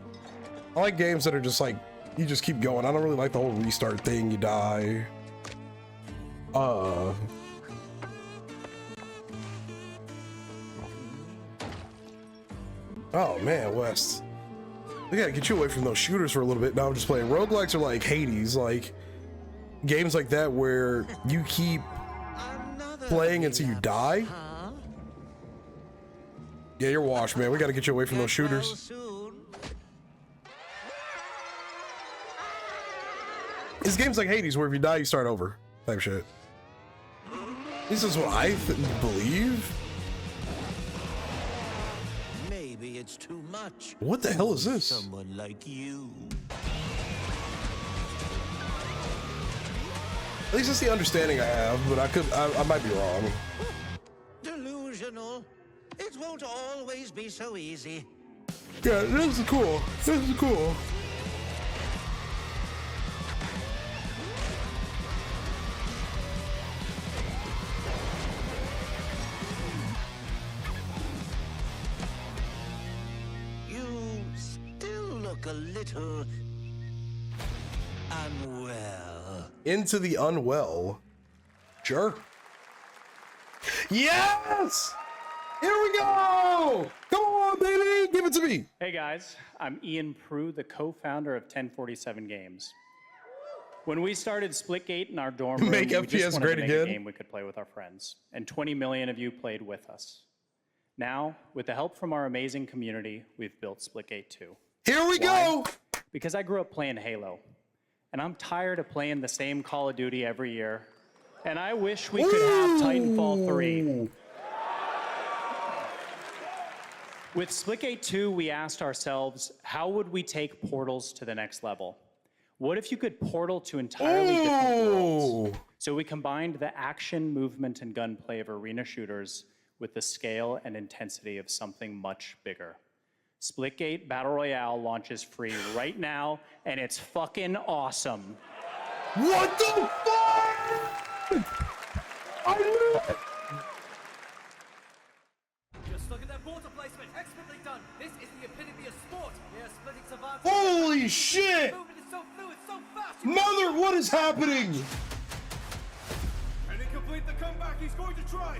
I like games that are just like, you just keep going. I don't really like the whole restart thing, you die. Oh man, West. We gotta get you away from those shooters for a little bit. Now I'm just playing. Roguelikes are like Hades, like games like that where you keep playing until you die. Yeah, you're washed, man. We gotta get you away from those shooters. It's games like Hades where if you die, you start over type shit. This is what I believe. Maybe it's too much. What the hell is this? Someone like you. At least that's the understanding I have, but I might be wrong. Delusional. It won't always be so easy. Yeah, this is cool. This is cool. A little unwell. Into the Unwell. Sure. Yes! Here we go! Come on, baby! Give it to me! Hey guys, I'm Ian Prue, the co-founder of 1047 Games. When we started Splitgate in our dorm room, Make we FPS just wanted great to make again. a game we could play with our friends, and 20 million of you played with us. Now, with the help from our amazing community, we've built Splitgate 2. Here we go! Because I grew up playing Halo, and I'm tired of playing the same Call of Duty every year, and I wish we could have Titanfall 3. With Splitgate 2, we asked ourselves, how would we take portals to the next level? What if you could portal to entirely different worlds? So we combined the action, movement, and gunplay of arena shooters with the scale and intensity of something much bigger. Splitgate Battle Royale launches free right now, and it's fucking awesome. What the fuck? I knew it. Just look at that water placement. Expertly done. This is the epitome of sport. Yeah, splitting savants. Holy shit! Movement is so fluid, so fast. Mother, what is happening? And he complete the comeback. He's going to try.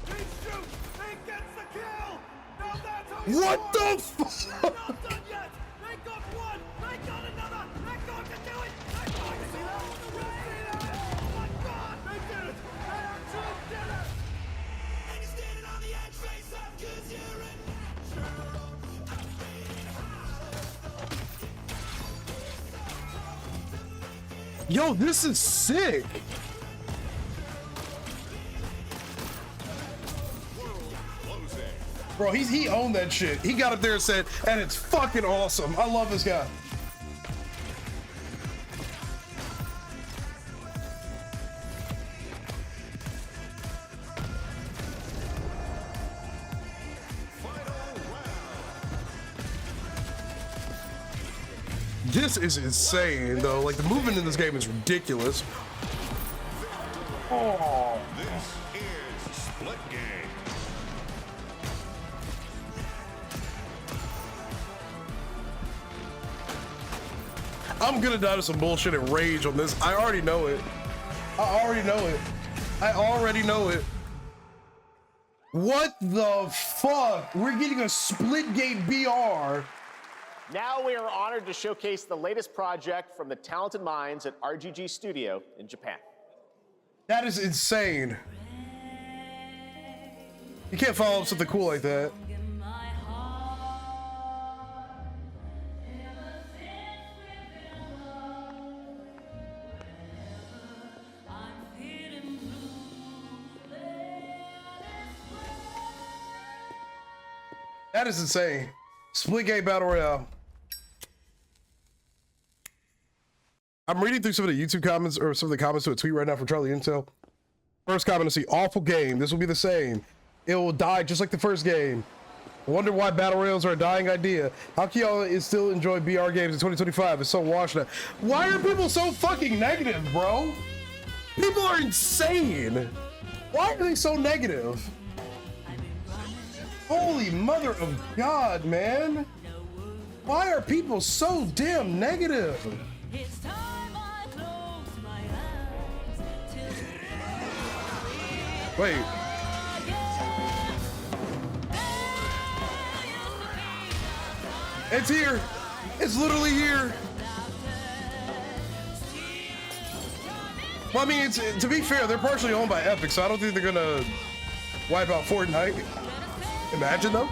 He shoots. He gets the kill. Now that's how he What scores. the fuck? Not done yet. They got one. They got another. They're going to do it. They're going to do it. Oh my God! They did it. They actually did it. And he's standing on the edge, face up, 'cause you're a natural. Yo, this is sick. Bro, he owned that shit. He got up there and said, and it's fucking awesome. I love this guy. This is insane, though. Like, the movement in this game is ridiculous. Oh. This is Splitgate. I'm gonna die to some bullshit and rage on this. I already know it. I already know it. I already know it. What the fuck? We're getting a Splitgate BR Now we are honored to showcase the latest project from the talented minds at RGG Studio in Japan. That is insane. You can't follow up something cool like that. That is insane. Split Game Battle Royale. I'm reading through some of the YouTube comments or some of the comments to a tweet right now from Charlie Intel. First comment to see, awful game. This will be the same. It will die just like the first game. I wonder why battle royales are a dying idea. How can y'all still enjoy BR games in 2025? It's so washed now. Why are people so fucking negative, bro? People are insane. Why are they so negative? Holy mother of God, man. Why are people so damn negative? Wait. It's here. It's literally here. Well, I mean, it's, to be fair, they're partially owned by Epic, so I don't think they're gonna wipe out Fortnite. Imagine though.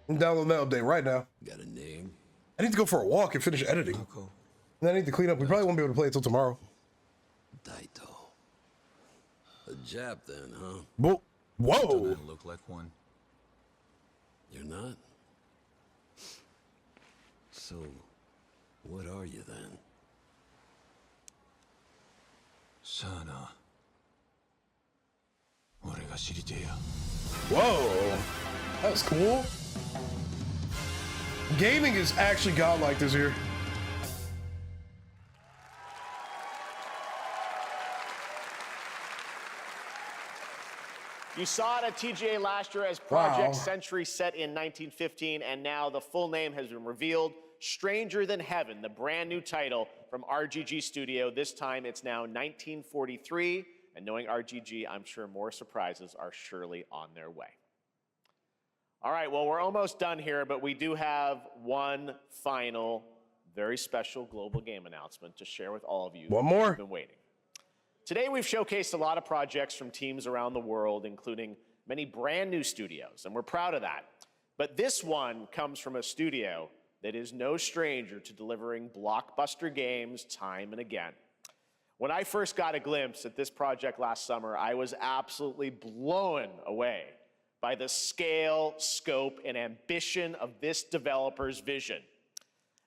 I'm downloading that update right now. Got a name? I need to go for a walk and finish editing. And then I need to clean up. We probably won't be able to play it till tomorrow. Daito. A Jap then, huh? Whoa. Don't I look like one? You're not? So, what are you then? Sana. Whoa. That was cool. Gaming is actually godlike this year. You saw it at TGA last year as Project Century set in 1915, and now the full name has been revealed. Stranger Than Heaven, the brand new title from RGG Studio. This time it's now 1943, and knowing RGG, I'm sure more surprises are surely on their way. All right, well, we're almost done here, but we do have one final, very special global game announcement to share with all of you. One more. Who've been waiting. Today, we've showcased a lot of projects from teams around the world, including many brand new studios, and we're proud of that. But this one comes from a studio that is no stranger to delivering blockbuster games time and again. When I first got a glimpse at this project last summer, I was absolutely blown away by the scale, scope, and ambition of this developer's vision.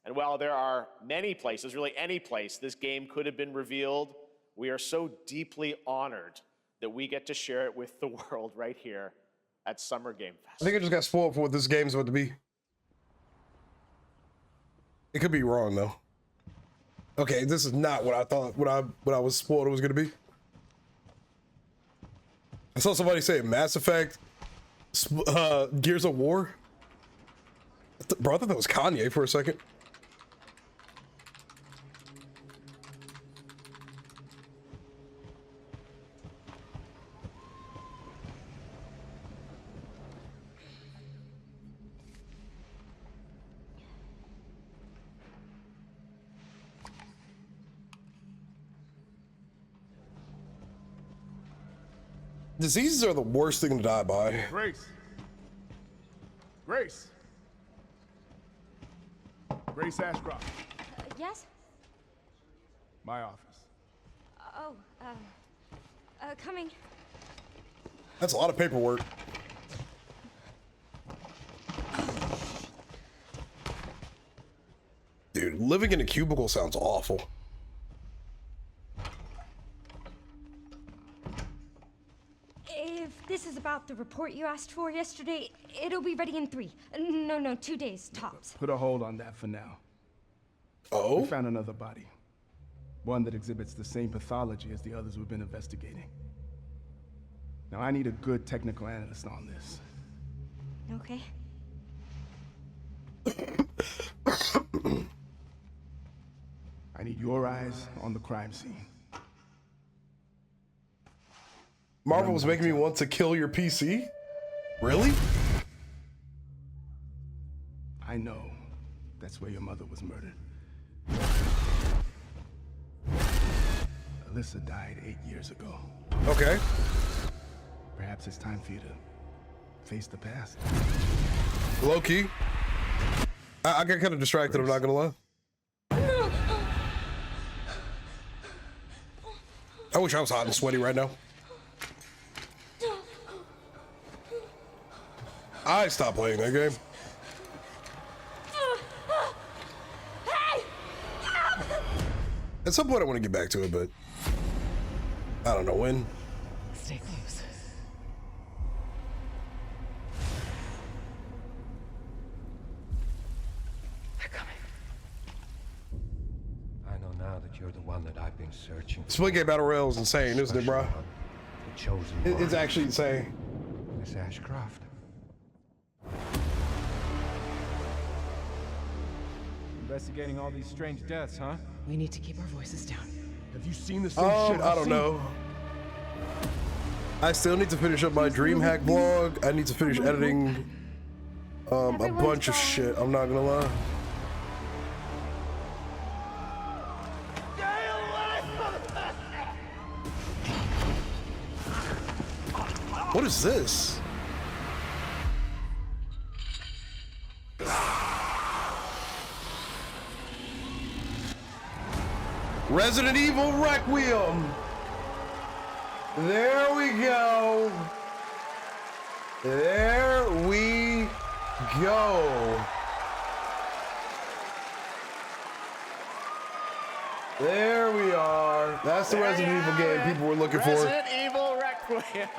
And while there are many places, really any place, this game could have been revealed, we are so deeply honored that we get to share it with the world right here at Summer Game Fest. I think I just got spoiled for what this game's about to be. It could be wrong though. Okay, this is not what I thought, what I was spoiled it was gonna be. I saw somebody say Mass Effect, Gears of War. Bro, I thought that was Kanye for a second. Diseases are the worst thing to die by. Grace. Grace. Grace Ashcroft. Yes? My office. Oh, coming. That's a lot of paperwork. Dude, living in a cubicle sounds awful. If this is about the report you asked for yesterday, it'll be ready in 2 days, tops. Put a hold on that for now. Oh? We found another body. One that exhibits the same pathology as the others we've been investigating. Now, I need a good technical analyst on this. Okay. I need your eyes on the crime scene. Marvel was making me want to kill your PC? Really? I know that's where your mother was murdered. Alyssa died 8 years ago. Okay. Perhaps it's time for you to face the past. Low key. I got kind of distracted, I'm not gonna lie. I wish I was hot and sweaty right now. I stopped playing that game. At some point I want to get back to it, but I don't know when. Stay close. They're coming. I know now that you're the one that I've been searching for. Split Game Battle Royale is insane, isn't it, bro? The chosen It's actually insane. Miss Ashcroft. Investigating all these strange deaths, huh? We need to keep our voices down. Have you seen the same shit I don't know. I still need to finish up my DreamHack vlog. I need to finish editing a bunch of shit. I'm not gonna lie. What is this? Resident Evil Requiem. There we go. There we go. There we are. That's the Resident Evil game people were looking for. Resident Evil Requiem.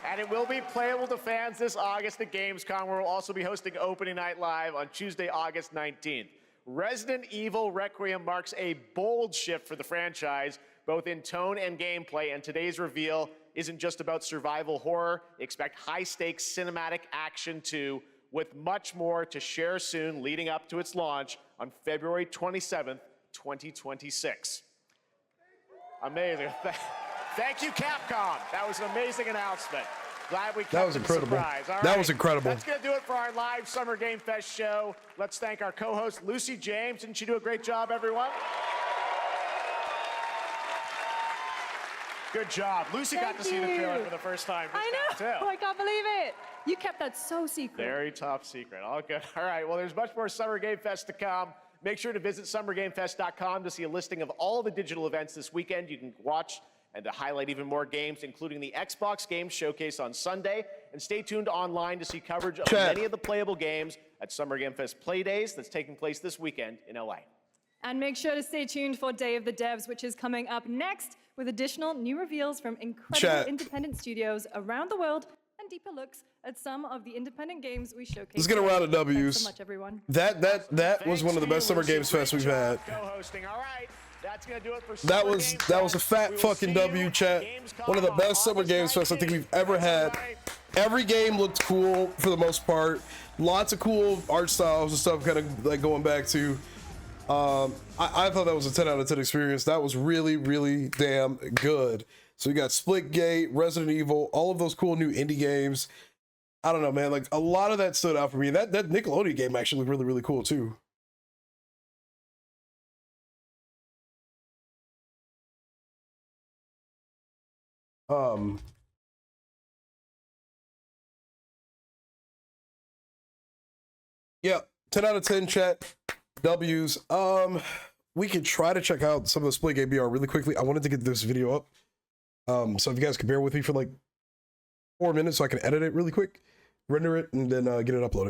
And it will be playable to fans this August at Gamescom, where we'll also be hosting Opening Night Live on Tuesday, August 19th. Resident Evil Requiem marks a bold shift for the franchise, both in tone and gameplay, and today's reveal isn't just about survival horror. Expect high-stakes cinematic action too, with much more to share soon leading up to its launch on February 27th, 2026. Amazing. Thank you, Capcom. That was an amazing announcement. Glad we kept That was incredible. That was incredible. That's going to do it for our live Summer Game Fest show. Let's thank our co-host, Lucy James. Didn't she do a great job, everyone? Good job. Lucy got to see the trailer for the first time. I know. I can't believe it. You kept that so secret. Very top secret. All good. All right. Well, there's much more Summer Game Fest to come. Make sure to visit summergamefest.com to see a listing of all the digital events this weekend. You can watch and to highlight even more games, including the Xbox Games Showcase on Sunday. And stay tuned online to see coverage of many of the playable games at Summer Game Fest Play Days that's taking place this weekend in LA. And make sure to stay tuned for Day of the Devs, which is coming up next with additional new reveals from incredible independent studios around the world and deeper looks at some of the independent games we showcase. Let's get a round of W's. Thanks so much, everyone. That was one of the best Summer Games Fest we've had. Co-hosting. All right. That's going to do it for That was a fat fucking W, chat. One of the best Summer Games Fest I think we've ever had. Every game looked cool for the most part. Lots of cool art styles and stuff kind of like going back to. I thought that was a 10 out of 10 experience. That was really, really damn good. So we got Splitgate, Resident Evil, all of those cool new indie games. I don't know, man. Like a lot of that stood out for me. That Nickelodeon game actually looked really, really cool too. Yeah, 10 out of 10 chat. W's. We could try to check out some of the Splitgate BR really quickly. I wanted to get this video up. So if you guys could bear with me for like 4 minutes so I can edit it really quick, render it, and then get it uploaded.